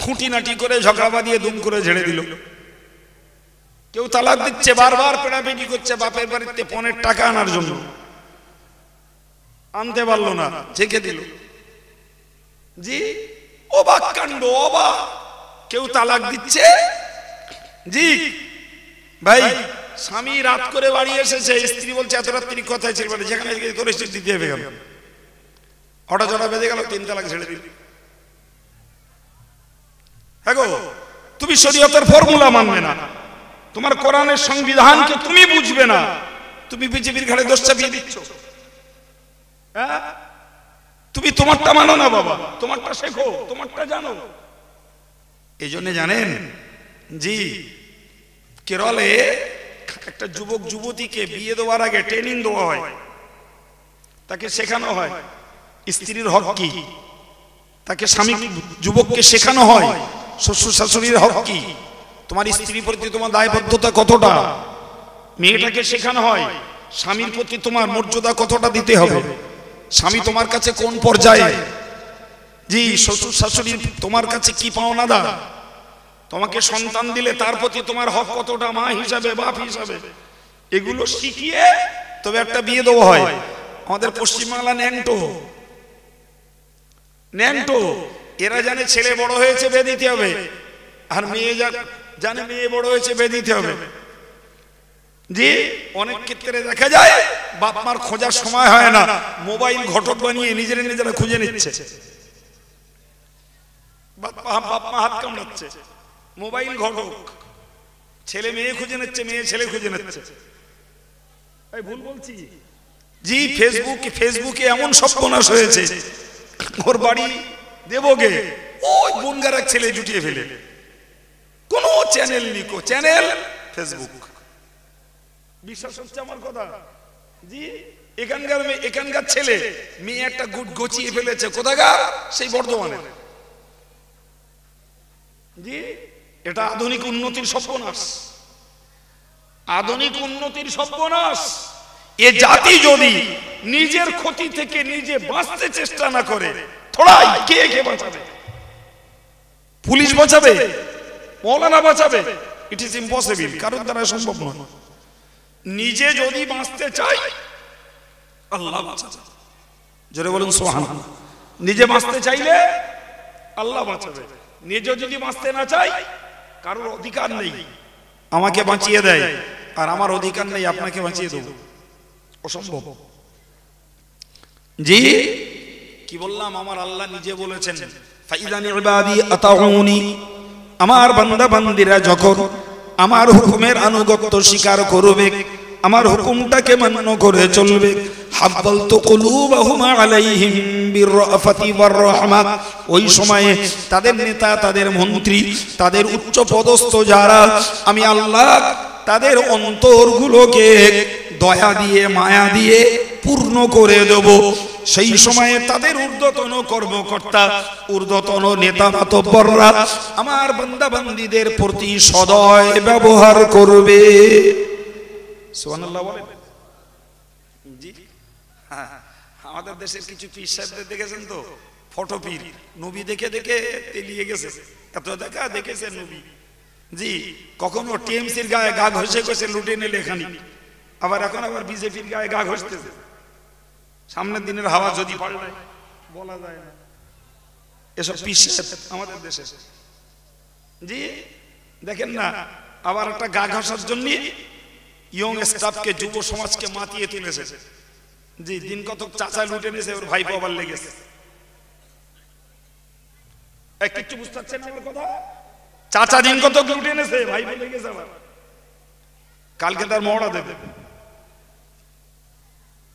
খুঁটিনাটি করে ঝগড়া বাঁধিয়ে দুম করে ঝেড়ে দিল। কেউ তালাক দিচ্ছে, বারবার পেড়াপেড়ি করছে বাপের বাড়িতে পনের টাকা আনার জন্য, আনতে পারলো না, ঝেঁকে দিল। জি অবাক কাণ্ড, অবাক। কেউ তালাক দিচ্ছে, জি ভাই স্বামী রাত করে বাড়ি এসেছে, স্ত্রী বলছে এত রাত্রি কোথায় ছিল, যেখানে করেছে দিতে হবে গেল, হঠাৎ হঠাৎ বেজে গেল, 3 তালাক ছেড়ে দিল। হ্যাঁ গো, তুমি শরীয়তের ফর্মুলা মানবে না, তোমার কোরআনের সংবিধানকে তুমি বুঝবে না, তুমি বিজেপির ঘাড়ে দোষ চাপিয়ে দিচ্ছ। হ্যাঁ, তুমি তোমারটা মানো না বাবা, তোমারটা শেখো, তোমারটা জানো। এই জন্য জানেন, জি কেরলে একটা যুবক যুবতীকে বিয়ে দেওয়ার আগে ট্রেনিং দেওয়া হয়, তাকে শেখানো হয় স্ত্রীর হক কি, তাকে স্বামী যুবককে শেখানো হয় শ্বশুর শাশুড়ির হক কি, তোমার স্ত্রীর প্রতি তোমার দায়বদ্ধতা কতটা, মেয়েটাকে শেখানো হয় স্বামীর প্রতি তোমার মর্যাদা কতটা দিতে হবে, স্বামী তোমার কাছে কোন পর্যায়ে, জি শ্বশুর শাশুড়ি তোমার কাছে কি পাওনা দা, তোমাকে সন্তান দিলে তার প্রতি তোমার হক কতটা, মা হিসাবে বাপ হিসাবে, এগুলো শিখিয়ে তবে একটা বিয়ে দেওয়া হয়। আমাদের পশ্চিমবাংলা ন্যাংটো, এরা জানে ছেলে বড় হয়েছে বিয়ে দিতে হবে, আর মেয়ে জানে মেয়ে বড় হয়েছে বিয়ে দিতে হবে। জি অনেক ক্ষেত্রে দেখা যায় বাপ মার খোঁজার সময় হয় না, মোবাইল ঘটক বানিয়ে নিজেরা খুঁজে নিচ্ছে, বাপ মা হাত কামড়াচ্ছে, মোবাইল ঘটক, ছেলে মেয়ে খুঁজে নিচ্ছে, মেয়ে ছেলে খুঁজে নিচ্ছে। ভুল বলছি? জি ফেসবুকে এমন সর্বনাশ হয়েছে, ওর বাড়ি দেবগে ওই বনগার এক ছেলে জুটিয়ে ফেলে, কোন চ্যানেল নিকো চ্যানেল ফেসবুক, বিশ্বাস হচ্ছে আমার কথা? জি এখানকার ছেলে মেয়ে একটা গুট গচিয়ে ফেলেছে, কোথাকার, সেই বর্ধমানে। জি এটা আধুনিক উন্নতির সর্বনাশ, আধুনিক উন্নতির সর্বনাশ। এ জাতি যদি নিজের ক্ষতি থেকে নিজে বাঁচতে চেষ্টা না করে, থোড়াই কে বাঁচাবে? পুলিশ বাঁচাবে, মৌলানা বাঁচাবে? ইট ইজ ইম্পসিবল, কারণ দ্বারা সম্ভব নয়। নিজে যদি বাঁচতে চাই, আল্লাহ বাঁচাবে। জোরে বলুন সুবহানাল্লাহ। নিজে বাঁচতে চাইলে আল্লাহ বাঁচাবে, নিজে যদি বাঁচতে না চাই, কারোর অধিকার নেই আমাকে বাঁচিয়ে দেয়, আর আমার অধিকার নেই আপনাকে বাঁচিয়ে দেব, অসম্ভব। জি কি বললাম, আমার আল্লাহ নিজে বলেছেন, ফাইদানি ইবাদি আতাউনি, আমার বান্দা বান্দিরা যখন আমার হুকুমের আনুগত্য স্বীকার করবে, আমার হুকুমটাকে মান্য করে চলবে, হাব্বালতু কুলুবাহুম আলাইহিম বিররাফাতি ওয়ার রাহমাত, ওই সময়ে তাদের নেতা, তাদের মন্ত্রী, তাদের উচ্চ পদস্থ যারা, আমি আল্লাহ তাদের অন্তরগুলোকে দয়া দিয়ে মায়া দিয়ে পূর্ণ করে দেব। সেই সময়ে তাদের ঊর্ধ্বতন কর্মকর্তা, ঊর্ধ্বতন নেতা মাতব্বররা আমার বান্দা বান্দীদের প্রতি সদয় ব্যবহার করবে। সুবহানাল্লাহ বলেন। জি আমাদের দেশের কিছু পীর সাহেবদের দেখেছেন তো, ফটো পীর, নবী দেখে তেলিয়ে গেছে, এত দেখা দেখেছে নবী। জি কখনো টিএমসির গায়ে গা ঘষে লুটে নিলে এখানে, আবার এখন বিজেপির গায়ে গা ঘষতেছে। সামনের দিনের হাওয়া যদি পাল্টায় বলা যায় না, এসব পীর সাহেব আমাদের দেশে। জি দেখেন না, আবার একটা গা ঘষার জন্য ইয়ং স্টাফকে, যুব সমাজকে মাতিয়ে তুলেছে। জি দিন কত চাচা লুটে নিয়েছে, ওর ভাই আবার লেগেছে। একটু বুঝতে পারছেন আমার কথা? চাচা দিন কত লুটে নিয়েছে, ভাই লেগেছে আবার। কালকে তার মহড়া দেবে।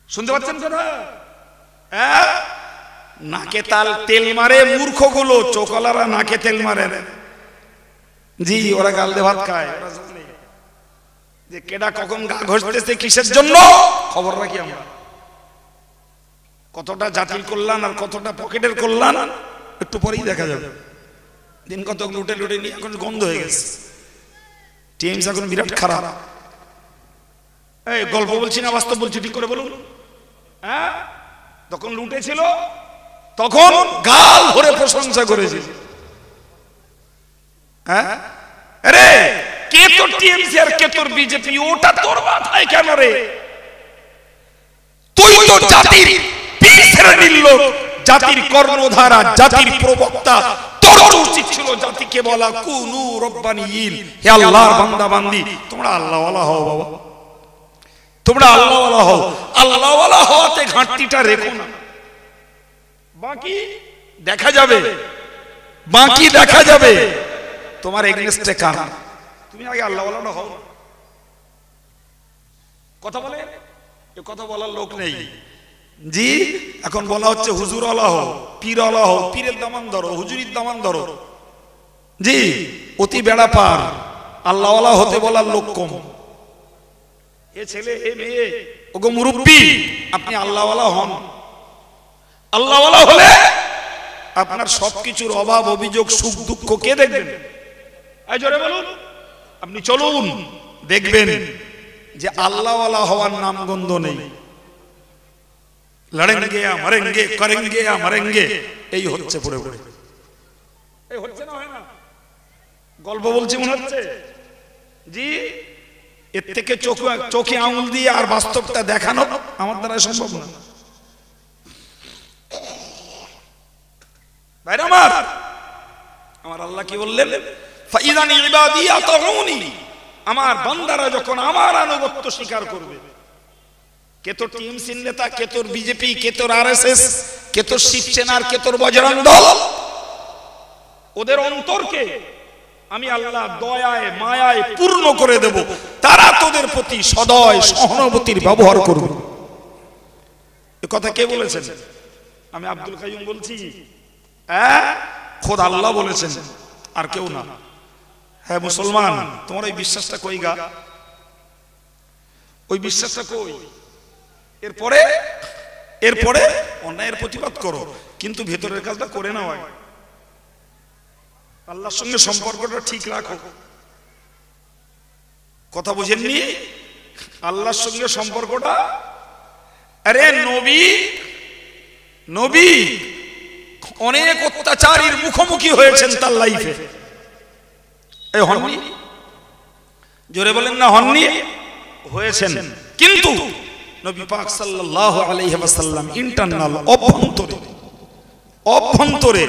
শুনতে পাচ্ছেন কথা? হ্যাঁ, নাকে তেল মারে মূর্খগুলো, চোখওয়ালারা নাকে তেল মারে। জি, ওরা গাল দিয়ে ভাত খায়। ওরা জানে যে কেডা কখন গা ঘষতেছে কিসের জন্য, খবর রাখি আমরা। কতটা জাতির কল্যাণ আর কতটা পকেটের কল্যাণ একটু পরেই দেখা যাবে। দিন কত লুটে লুটে নিয়ে এখন গন্ধ হয়ে গেছে। টিএমসি এখন বিরাট খারাপ। এই গল্প বলছি না বাস্তব বলছি, ঠিক করে বলুন। হ্যাঁ, তখন লুটেছিল, তখন গাল ভরে প্রশংসা করেছিল। হ্যাঁ, আরে কে তোর টিএমসি আর কে তোর বিজেপি, ওটা তোর মাথায় কেন রে? তুই তো জাতির বীর শ্রেণীর লোক, জাতির কর্ণধারা, জাতির প্রবক্তা। তোর উচিত ছিল জাতিকে বলা কুনু রব্বানিয়িন, হে আল্লাহর বান্দা বান্দি, তোমরা আল্লাহওয়ালা হও বাবা, তোমরা আল্লাহওয়ালা হও। আল্লাহওয়ালা হওয়াতে ঘাটতিটা রেখো না, বাকি দেখা যাবে, বাকি দেখা যাবে তোমার এগেইনস্টে কার। তুমি আগে আল্লাহওয়ালা হও। কথা বলে, এ কথা বলার লোক নেই। জি, এখন বলা হচ্ছে হুজুর আল্লাহ, পীর আল্লাহ, পীরের দামান ধরো, হুজুরির দামান ধরো। জি, অতি বেড়া পার, আল্লাহওয়ালা হতে বলার লোক কম। এ ছেলে এ মেয়ে, ওগো মুরব্বি, আপনি আল্লাহওয়ালা হন। আল্লাহওয়ালা হলে আপনার সবকিছুর অভাব অভিযোগ সুখ দুঃখ কে দেখবেন? এই জোরে বলুন। আপনি চলুন, দেখবেন যে আল্লাহওয়ালা হওয়ার নাম গন্ধ নেই। লড়েঙ্গে মরেঙ্গে, করেঙ্গে মরেঙ্গে, এই হচ্ছে পড়ে পড়ে। এই হচ্ছে না, হয় না? গল্প বলছি মনে হচ্ছে। জি, এর থেকে চোখে আঙুল দিয়ে আর বাস্তবটা দেখানো আমার দ্বারা সম্ভব না। ভাইরা আমার আল্লাহ কি বললেন? ফাইদানি ইবাদি আতাউনি, আমার বান্দারা যখন আমার আনুগত্য স্বীকার করবে। কে তোর টিএমসি নেতা, কে তোর বিজেপি, কে তোর আরএসএস, কে তোর শিবসেনা, কে তোর বজরং দল, ওদের অন্তরকে আমি আল্লাহ দয়ায় মায়ায় পূর্ণ করে দেব। তারা তোদের প্রতি সদয় সহানুভূতির ব্যবহার করবে। এ কথা কে বলেছেন? আমি আব্দুল কাইয়ুম বলছি? হ্যাঁ, খোদ আল্লাহ বলেছেন, আর কেউ না। হ্যাঁ মুসলমান, তোমার ওই বিশ্বাসটা কই গা? ওই বিশ্বাসটা কই? এরপরে অন্যায়ের প্রতিবাদ করো, কিন্তু ভেতরের কাজটা করে নাও। আল্লাহর সঙ্গে সম্পর্কটা ঠিক রাখো। কথা বুঝেননি? আল্লাহর সঙ্গে সম্পর্কটা, আরে নবী অনেক অত্যাচারীর মুখোমুখি হয়েছেন তার লাইফে। এই হননি? জোরে বলেন না, হননি? হয়েছেন। কিন্তু নবী পাক সাল্লাল্লাহু আলাইহি ওয়াসাল্লাম ইন্টারনাল, অভ্যন্তরে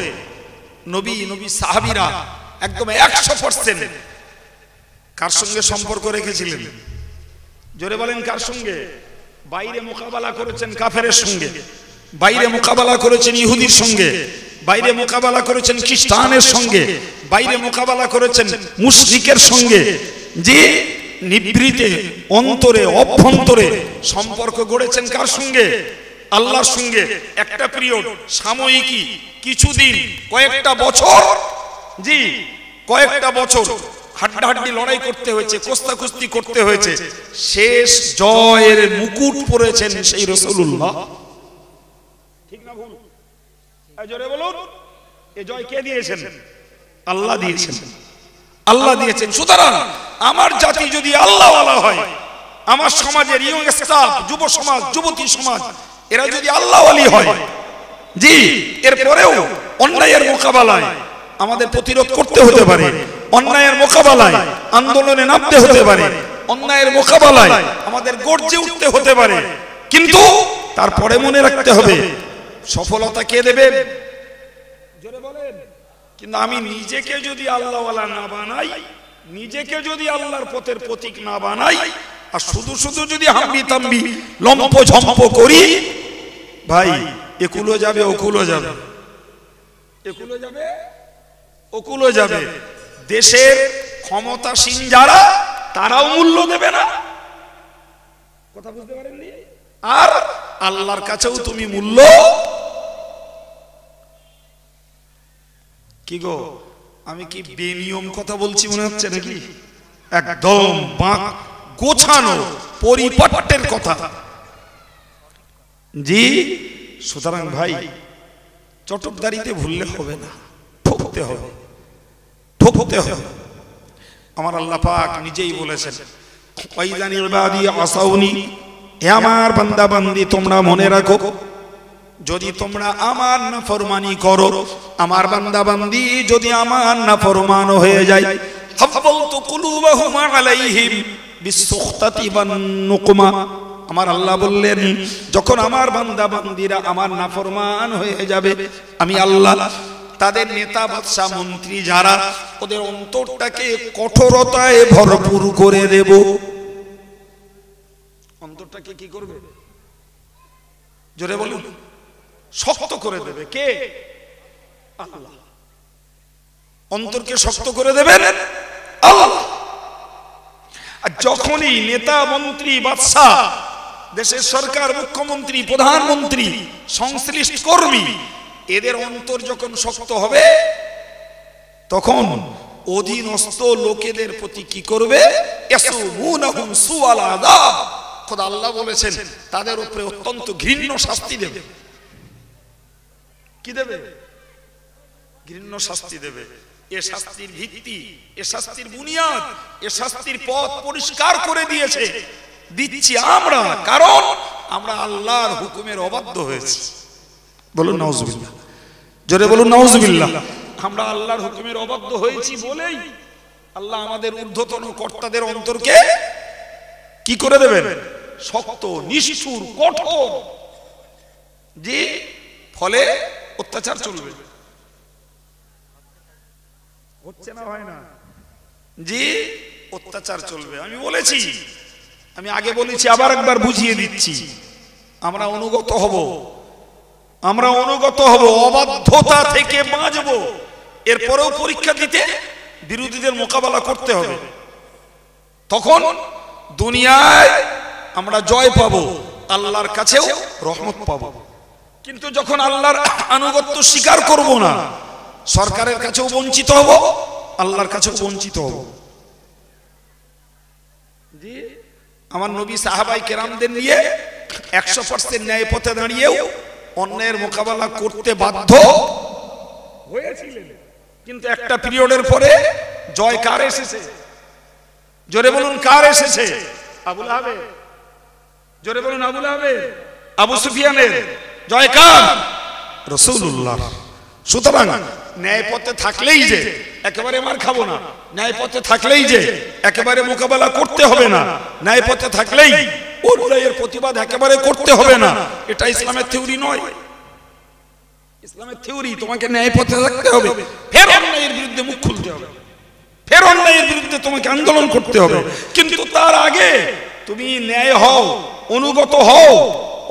নবী সাহাবীরা একদম 100% কার সঙ্গে সম্পর্ক রেখেছিলেন? জোরে বলেন, কার সঙ্গে? বাইরে মোকাবেলা করেছেন কাফেরের সঙ্গে, বাইরে মোকাবেলা করেছেন ইহুদির সঙ্গে, বাইরে মোকাবেলা করেছেন খ্রিস্টানের সঙ্গে, বাইরে মোকাবেলা করেছেন মুশরিকের সঙ্গে। যে নিভৃতে অন্তরে অভ্যন্তরে সম্পর্ক গড়েছেন কার সঙ্গে? আল্লাহর সঙ্গে। একটা পিরিয়ড, সাময়িকী, কিছুদিন, কয়েকটা বছর, জি কয়েকটা বছর হাড্ডাহাড্ডি লড়াই করতে হয়েছে, কোস্তাকুস্তি করতে হয়েছে। শেষ জয়ের মুকুট পরেছেন সেই রাসূলুল্লাহ। ঠিক না ভুল? জোরে বলুন। এই জয় কে দিয়েছেন? আল্লাহ দিয়েছেন, আল্লাহ দিয়েছেন। সুতরাং আমার জাতি যদি আল্লাহওয়ালা হয়, আমার সমাজের ইয়ং স্টাফ, যুব সমাজ, যুবতী সমাজ, এরা যদি আল্লাহওয়ালি হয়, জি এরপরেও অন্যায়ের মোকাবেলায় আমাদের প্রতিরোধ করতে হতে পারে, অন্যায়ের মোকাবেলায় আন্দোলনে নামতে হতে পারে, অন্যায়ের মোকাবেলায় আমাদের গর্জে উঠতে হতে পারে। কিন্তু তারপরে মনে রাখতে হবে সফলতা কে দেবেন? জোরে বলেন। কিন্তু আমি নিজেকে যদি আল্লাহওয়ালা না বানাই, নিজেকে যদি আল্লাহর পথের প্রতীক না বানাই, আর শুধু শুধু যদি হাম্বি তাম্বি লম্প ঝম্প করি, ভাই একুলো যাবে ওকুলো যাবে, একুলো যাবে ওকুলো যাবে। দেশের ক্ষমতাসীন যারা তারাও মূল্য দেবে না। কথা বুঝতে পারেননি? আর আল্লাহর কাছেও তুমি মূল্য কি গো? আমি কি বেনিয়ম কথা বলছি মনে হচ্ছে নাকি? একদম বাঁক গোছানো পরিপাটের কথা। জি, সুতরাং ভাই চটকদারিতে ভুললে হবে না, ঠকতে হবে, ঠকতে হবে। আমার আল্লাহ পাক নিজেই বলেছেন, ওয়াইদানি ইবাদি আসাউনি, হে আমার বান্দা বান্দি তোমরা মনে রাখো, যদি তোমরা আমার নাফরমানি করো, আমার বান্দা বান্দি যদি আমার নাফরমান হয়ে যায়, হাফালতু কুলুবাহুম আলাইহিম বিসুখতাতি ওয়ান নুকমা। আমার আল্লাহ বললেন, যখন আমার বান্দা বান্দিরা আমার নাফরমান হয়ে যাবে, আমি আল্লাহ তাদের নেতা বাদশা মন্ত্রী যারা, ওদের অন্তরটাকে কঠোরতায় ভরপুর করে দেব। অন্তরটাকে কি করবে? জোরে বলুন। শক্ত করে দেবে কে? আল্লাহ। অন্তরকে শক্ত করে দেবেন আল্লাহ। আর যখনই নেতা মন্ত্রী বাদশা, দেশের সরকার, মুখ্যমন্ত্রী, প্রধানমন্ত্রী, সংশ্লিষ্ট কর্মী, এদের অন্তর যখন শক্ত হবে, তখন অধীনস্থ লোকেদের প্রতি কি করবে? ইয়াসুমুনাহুম সুআল আযাব। খোদা আল্লাহ বলেছেন তাদের উপরে অত্যন্ত ঘৃণ্য শাস্তি দেবে। কি দেবে? ঘৃণ্য শাস্তি দেবে। এ শাস্তির ভিত্তি, এ শাস্তির বুনিয়াদ, এ শাস্তির পথ পরিষ্কার করে দিচ্ছি আমরা, কারণ আমরা আল্লাহর হুকুমের অবাধ্য হয়েছি। বলুন নাউজুবিল্লাহ, জোরে বলুন নাউজুবিল্লাহ। আমরা আল্লাহর হুকুমের অবাধ্য হয়েছি বলেই আল্লাহ আমাদের ঊর্ধ্বতন কর্তাদের অন্তরকে কি করে দেবেন? শক্ত, নিষ্ঠুর, কঠোর। যে ফলে অত্যাচার চলবে। হচ্ছে না, হয় না? জি, অত্যাচার চলবে। আমি বলেছি, আমি আগে বলেছি, আবার একবার বুঝিয়ে দিচ্ছি, আমরা অনুগত হব, আমরা অনুগত হব, অবাধ্যতা থেকে বাঁচব। এরপরেও পরীক্ষা দিতে বিরোধীদের মোকাবেলা করতে হবে। তখন দুনিয়ায় আমরা জয় পাবো, আল্লাহর কাছেও রহমত পাবো। কিন্তু যখন আল্লাহর আনুগত্য স্বীকার করব না, সরকারের কাছেও বঞ্চিত হব, আল্লাহর কাছেও বঞ্চিত হব। জি, আমার নবী সাহাবায়ে কেরামদের নিয়ে 100% ন্যায় পথে দাঁড়িয়েও অন্যায়ের মোকাবেলা করতে বাধ্য হয়েছিলেন। কিন্তু একটা পিরিয়ডের পরে জয় কার এসেছে? জোরে বলুন, কার এসেছে? আবু লাহাবের। জোরে বলুন, আবু লাহাবের, আবু সুফিয়ানের। জয় কার? রাসূলুল্লাহ। সুতরাং ন্যায় পথে থাকলেই যে একেবারে মার খাবো না, ন্যায় পথে থাকলেই যে একেবারে মোকাবেলা করতে হবে না, ন্যায় পথে থাকলেই অন্যায়ের প্রতিবাদ একেবারে করতে হবে না, এটা ইসলামের থিওরি নয়। ইসলামের থিওরি তোমাকে ন্যায় পথে থাকতে হবে, ফের অন্যায়ের বিরুদ্ধে মুখ খুলতে হবে, ফের অন্যায়ের বিরুদ্ধে তোমাকে আন্দোলন করতে হবে। কিন্তু তার আগে তুমি ন্যায় হও, অনুগত হও,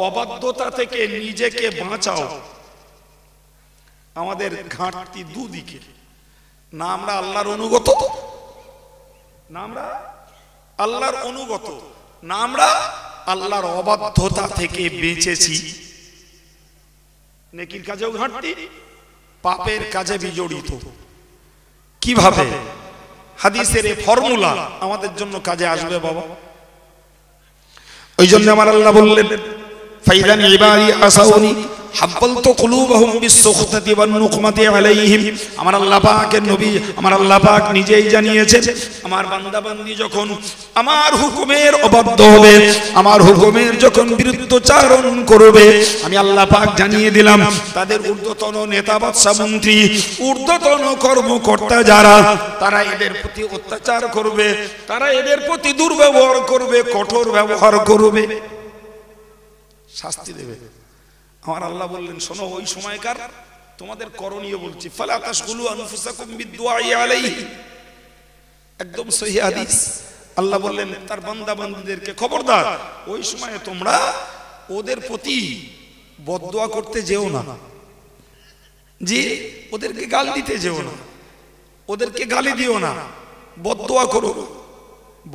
অবাধ্যতা থেকে নিজেকে বাঁচাও। আমাদের ঘাটতি দুদিকে, না আমরা আল্লাহর অনুগত, না আমরা আল্লাহর অনুগত, না আমরা আল্লাহর অবাধ্যতা থেকে বেঁচেছি। নেকির কাজেও ঘাটতি, পাপের কাজে বিজড়িত। কিভাবে? হাদিসের এই ফর্মুলা আমাদের জন্য কাজে আসবে বাবা। ওই জন্য আমার আল্লাহ বললেন, ফাইদান ইবাদি আসাউনি হাব্বালতু কুলুবাহুম বিসুখতাতি ওয়ান নুকমাতি আলাইহিম। আমার আল্লাহ পাকের নবী, আমার আল্লাহ পাক নিজেই জানিয়েছেন, আমার বান্দা বান্দি যখন আমার হুকুমের অবাধ্য হবে, আমার হুকুমের যখন বিরুদ্ধচারণ করবে, আমি আল্লাহ পাক জানিয়ে দিলাম তাদের ঊর্ধ্বতন নেতা বাদশা মন্ত্রী, ঊর্ধ্বতন কর্মকর্তা যারা, তারা এদের প্রতি অত্যাচার করবে, তারা এদের প্রতি দুর্ব্যবহার করবে, কঠোর ব্যবহার করবে, শাস্তি দেবে। আমার আল্লাহ বললেন, শোনো, ওই সময়কার তোমাদের করণীয় বলছি, ফালা তাশগুলু আনফুসাকুম বিদুআই আলাইহি। একদম সহিহ হাদিস। আল্লাহ বললেন তার বান্দা বান্দীদেরকে খবরদার, ওই সময়ে তোমরা ওদের প্রতি বদদোয়া করতে যেও না। জি, ওদেরকে গাল দিতে যেও না, ওদেরকে গালি দিও না, বদদোয়া করো,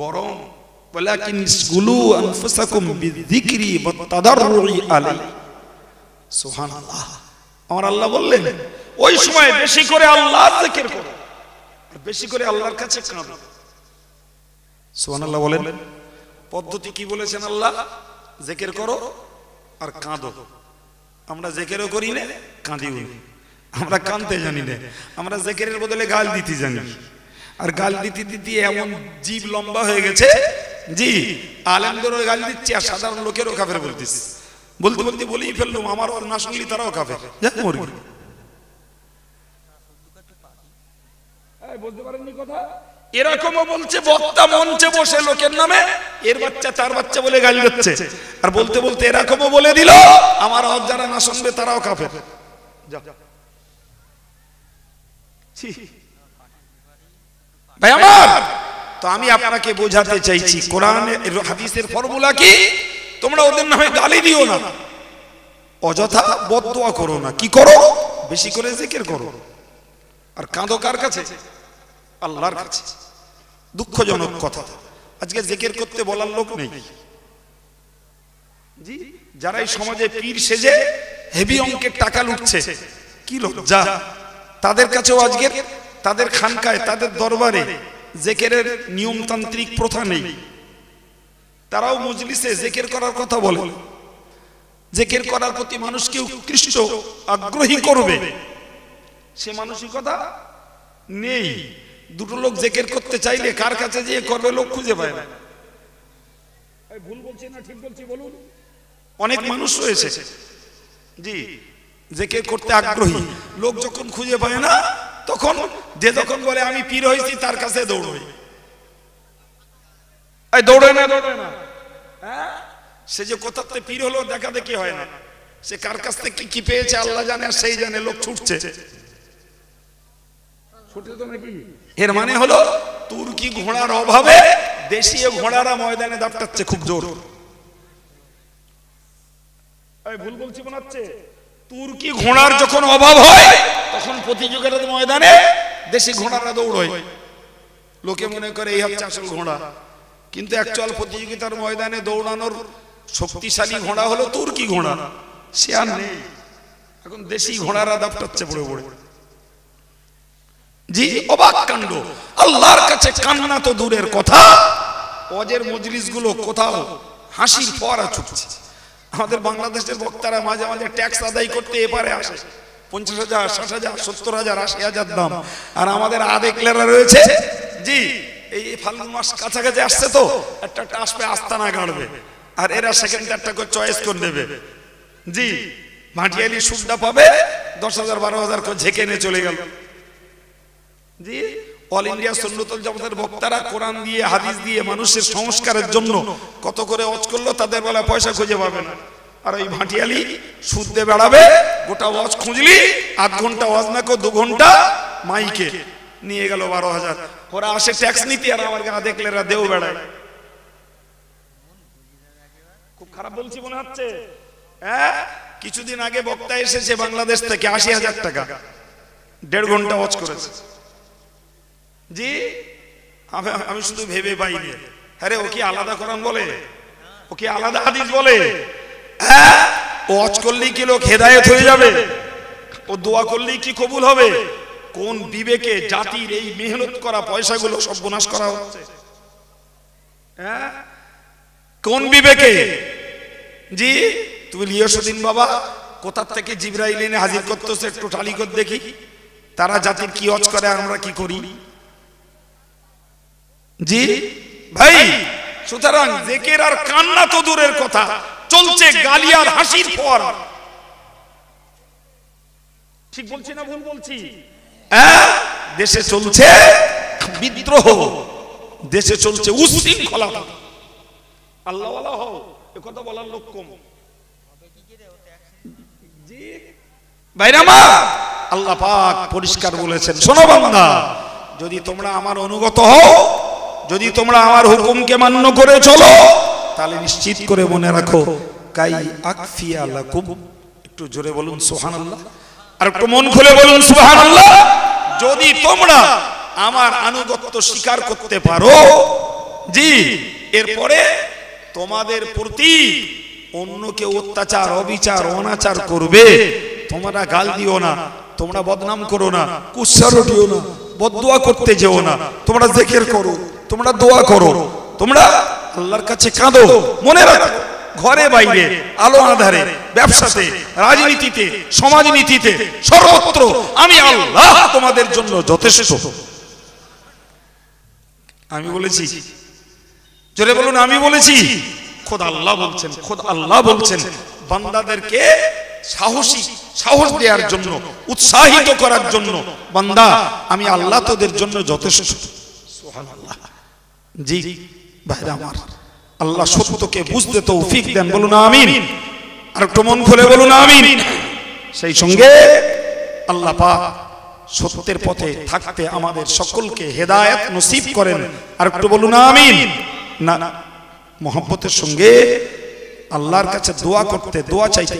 বরং ওয়ালাকিন ইসগুলু আনফুসাকুম বিযিকরি ওয়াত তাদাররুই আলাই। সুবহানাল্লাহ। আমার আল্লাহ বললেন ওই সময় বেশি করে আল্লাহর জিকির করো, বেশি করে আল্লাহর কাছে কাঁদো। সুবহানাল্লাহ বলেন। পদ্ধতি কি বলেছেন আল্লাহ? জিকির করো আর কাঁদো। আমরা জিকিরও করি না, কাঁদিও না। আমরা কাঁদতে জানি না, আমরা জিকিরের বদলে গাল দিতে জানি। আর গাল দিতে দিতে এমন জীব লম্বা হয়ে গেছে, জি আলেমদেরও গাল দিচ্ছি আর সাধারণ লোকেরও কাফের বলতেছি। বলতে বলতে বলেই ফেললাম, আমার না শুনলি তারাও কাফের। বলতে পারেননি কথা? এরকমও বলছে বক্তা মঞ্চে বসে লোকের নামে এর বাচ্চা তার বাচ্চা বলে গালি দিচ্ছে, আর বলতে বলতে এরকমও বলে দিল আমার হক যারা না শুনবে তারাও কাফের। ভাই আমার, তো আমি আপনাকে বোঝাতে চাইছি কোরআন হাদিসের ফর্মুলা কি? তোমরা ওদের নামে গালি দিও না, অযথা বদদোয়া করো না। কি করো? বেশি করে জিকির করো আর কাঁদো কার কাছে? আল্লাহর কাছে। দুঃখজনক কথা, আজকে জিকির করতে বলার লোক নেই। জি, যারা এই সমাজে পীর সেজে হেভি অঙ্কের টাকা লুটছে, কি লজ্জা তাদের কাছেও। আজকে তাদের খানকায়, তাদের দরবারে জিকিরের নিয়মতান্ত্রিক প্রথা নেই। তারাও মজলিসে জিকির করার কথা বলে, জিকির করার প্রতি মানুষকে উৎকৃষ্ট আগ্রহী করবে সে মানসিকতা নেই। দুটো লোক জিকির করতে চাইলে কার কাছে যেয়ে করবে লোক খুঁজে পায় না। ভুল বলছি না ঠিক বলছি বলুন? অনেক মানুষ রয়েছে জি জিকির করতে আগ্রহী, লোক যখন খুঁজে পায় না তখন যে যখন বলে আমি পীর হয়েছি তার কাছে দৌড়ই। দৌড়ে না, দৌড়ে না। হ্যাঁ, সে যে কোথাতে পীর হলো দেখা দেখি হয় না, সে কার কাছ থেকে কি পেয়েছে আল্লাহ জানে, আর সেই জানে লোক ছুটছে। এর মানে হলো তুর্কি ঘোড়ার অভাবে দেশীয় ঘোড়ারা ময়দানে দাপটাচ্ছে খুব জোর। ভুল বলছি মনে হচ্ছে? তুর্কি ঘোড়ার যখন অভাব হয় তখন প্রতিযোগিতার ময়দানে দেশি ঘোড়ারা দৌড়য়। লোকে মনে করে এই হচ্ছে আসল ঘোড়া, কিন্তু অ্যাকচুয়াল প্রতিযোগিতার ময়দানে দৌড়ানোর শক্তিশালী ঘোড়া হলো তুর্কি ঘোড়া, সে আর নেই। এখন দেশি ঘোড়ারা দাপটাচ্ছে পড়ে পড়ে। জি, অবাক কাণ্ড। আল্লাহর কাছে কান্না তো দূরের কথা, ওয়াজের মজলিসগুলো কোথাও হাসির ফোয়ারা ছুটছে। আমাদের বাংলাদেশের বক্তারা মাঝে মাঝে ট্যাক্স আদায় করতে এপারে আসে, 50,000, 60,000, 70,000, 80,000 দাম। আর আমাদের আদেকলেরা রয়েছে জি এই ফাল্গুন মাস কাছাকাছি আসছে তো একটা আসবে আস্তানা গাড়বে, আর এরা সেকেন্ড একটা করে চয়েস করে নেবে। জি, মাটিয়ালি সুদটা পাবে 10,000, 12,000 করে ঝেঁকে নিয়ে চলে গেল। জি, অল ইন্ডিয়া সুন্নাতুল জামাতের বক্তারা কোরআন দিয়ে হাদিস দিয়ে মানুষের সংস্কারের জন্য কত করে ওয়াজ করলো, তাদের বেলা পয়সা খুঁজে পাবে না। আর ওই ভাটিয়ালি সুদ দিয়ে বেড়াবে, গোটা ওয়াজ খুঁজলি 8 ঘন্টা ওয়াজ না করে 2 ঘন্টা মাইকে নিয়ে গেল 12,000। ওরা আসে ট্যাক্স নিতে, আর আমার গা দেখলে এরা দেও বেড়ায়। খুব খারাপ বলছি মনে হচ্ছে? হ্যাঁ, কিছুদিন আগে বক্তা এসেছে বাংলাদেশ থেকে, 80,000 টাকা 1.5 ঘন্টা ওয়াজ করেছে। জি, আমি শুধু ভেবে পাইনি, আরে ও কি আলাদা কোরআন বলে, ও কি আলাদা হাদিস বলে? হ্যাঁ, ওয়াজ করলেই কি লোক হেদায়েত হয়ে যাবে? ও দোয়া করলেই কি কবুল হবে? কোন বিবেকে জাতির এই মেহনত করা পয়সাগুলো সর্বনাশ করা হচ্ছে? হ্যাঁ, কোন বিবেকে? জি, তুমি লিয়াসুদ্দিন বাবা কোথা থেকে জিবরাইল এনে হাজির করতেছে, একটু টালি করে দেখি তারা জাতির কি ওয়াজ করে আর আমরা কি করি। জি ভাই, সুতরাং জিকির আর কান্না তো দূরের কথা, চলছে গালি আর হাসির ফোয়ারা। ঠিক বলছি না ভুল বলছি? হ্যাঁ, দেশে চলছে বিদ্রোহ, দেশে চলছে উশৃঙ্খলা। আল্লাহ ওয়ালা হও, এ কথা বলার লোক কম। জি ভাইরা আমার, আল্লাহ পাক পরিষ্কার বলেছেন, শোনো বান্দা, যদি তোমরা আমার অনুগত হও, যদি তোমরা আমার হুকুমকে মান্য করে চলো, তাহলে নিশ্চিত করে মনে রাখো কাই আকফিয়া লাকুম। একটু জোরে বলুন সুবহানাল্লাহ, আর একটু মন খুলে বলুন সুবহানাল্লাহ। যদি তোমরা আমার আনুগত্য স্বীকার করতে পারো, জি, এরপরে তোমাদের প্রতি অন্য কেউ অত্যাচার অবিচার অনাচার করবে, তোমরা গাল দিও না, তোমরা বদনাম করো না, কুচ্ছারও দিও না, বদদোয়া করতে যেও না, তোমরা জিকির করো, তোমরা দোয়া করো, তোমরা আল্লাহর কাছে কাঁদো। মনে রাখো, ঘরে বাইরে, আলো আঁধারে, ব্যবসাতে, রাজনীতিতে, সমাজনীতিতে, সর্বত্র আমি আল্লাহ তোমাদের জন্য যথেষ্ট। আমি বলেছি, জোরে বলুন আমি বলেছি। খোদ আল্লাহ বলছেন, খোদ আল্লাহ বলছেন বান্দাদেরকে সাহস দেওয়ার জন্য, উৎসাহিত করার জন্য, বান্দা আমি আল্লাহ তোদের জন্য যথেষ্ট। সুবহানাল্লাহ। জি ভাইরা আমার, আল্লাহ সত্যকে বুঝতে তৌফিক দেন, বলুন আমিন। আর একটু মন খুলে বলুন আমিন। সেই সঙ্গে আল্লাহ পাক সত্যের পথে থাকতে আমাদের সকলকে হেদায়েত নসিব করেন। আর একটু বলুন আমিন। না, মহব্বতের সঙ্গে আল্লাহর কাছে দোয়া করতে, দোয়া চাইতে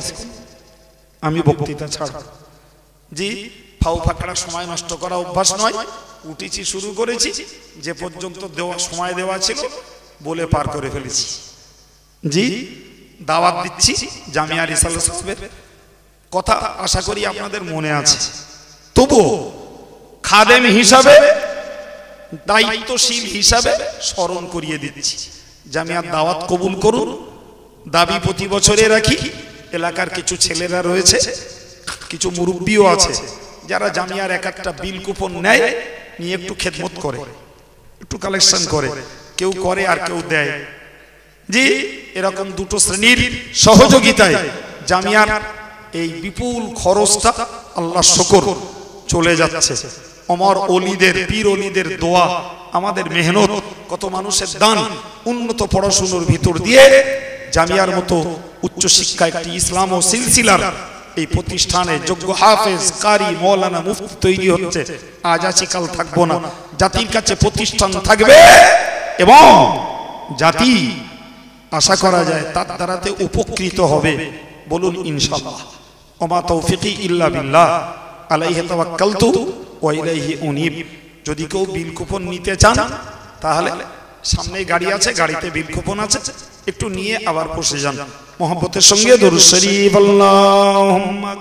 আমি বক্তৃতা ছাড়, জি ফাউ ফাকড়া সময় নষ্ট করা অভ্যাস নয়। উঠেছি, শুরু করেছি, যে পর্যন্ত দেওয়া সময় দেওয়া ছিল বলে পার করে ফেলেছি। জি দাওয়াত দিচ্ছি জামিয়া রিসালাত সাহেবের কথা, আশা করি আপনাদের মনে আছে। তবুও খাদেম হিসাবে, দায়িত্বশীল হিসাবে স্মরণ করিয়ে দিচ্ছি, জামিয়ার দাওয়াত কবুল করুন। দাবি প্রতি বছরে রাখি। এলাকার কিছু ছেলেরা রয়েছে, কিছু মুরব্বিও আছে, যারা জামিয়ার এক একটা বিল কুপন নেয়, নিয়ে একটু খেদমত করে, একটু কালেকশন করে, কেউ করে আর কেউ দেয়। জি এরকম দুটো শ্রেণীর সহযোগিতায় জামিয়ার এই বিপুল খরচটা আল্লাহর শুকর চলে যাচ্ছে। অমর ওলিদের, পীর ওলিদের দোয়া, আমাদের মেহনত, কত মানুষের দান, উন্নত পড়াশোনার ভিতর দিয়ে জামিয়ার মতো উচ্চ শিক্ষা একটি ইসলাম ও সিলসিলার এই প্রতিষ্ঠানে যোগ্য হাফেজ, কারি, মৌলানা, মুফতি তৈরি হচ্ছে। আজ আছি কাল থাকবো না, জাতির কাছে প্রতিষ্ঠান থাকবে এবং জাতি আশা করা যায় তার দ্বারাতে উপকৃত হবে। বলুন ইনশাআল্লাহ। ওমা তৌফিকি ইল্লা বিল্লাহ, আলাইহি তাওয়াক্কালতু ওয়া ইলাইহি উনীব। যদি কেউ বিল কুপন নিতে চান তাহলে সামনে গাড়ি আছে, গাড়িতে বিল কুপন আছে, একটু নিয়ে আবার বসে যান। মহব্বতের সঙ্গে দরুদ শরীফ আল্লাহুম্মা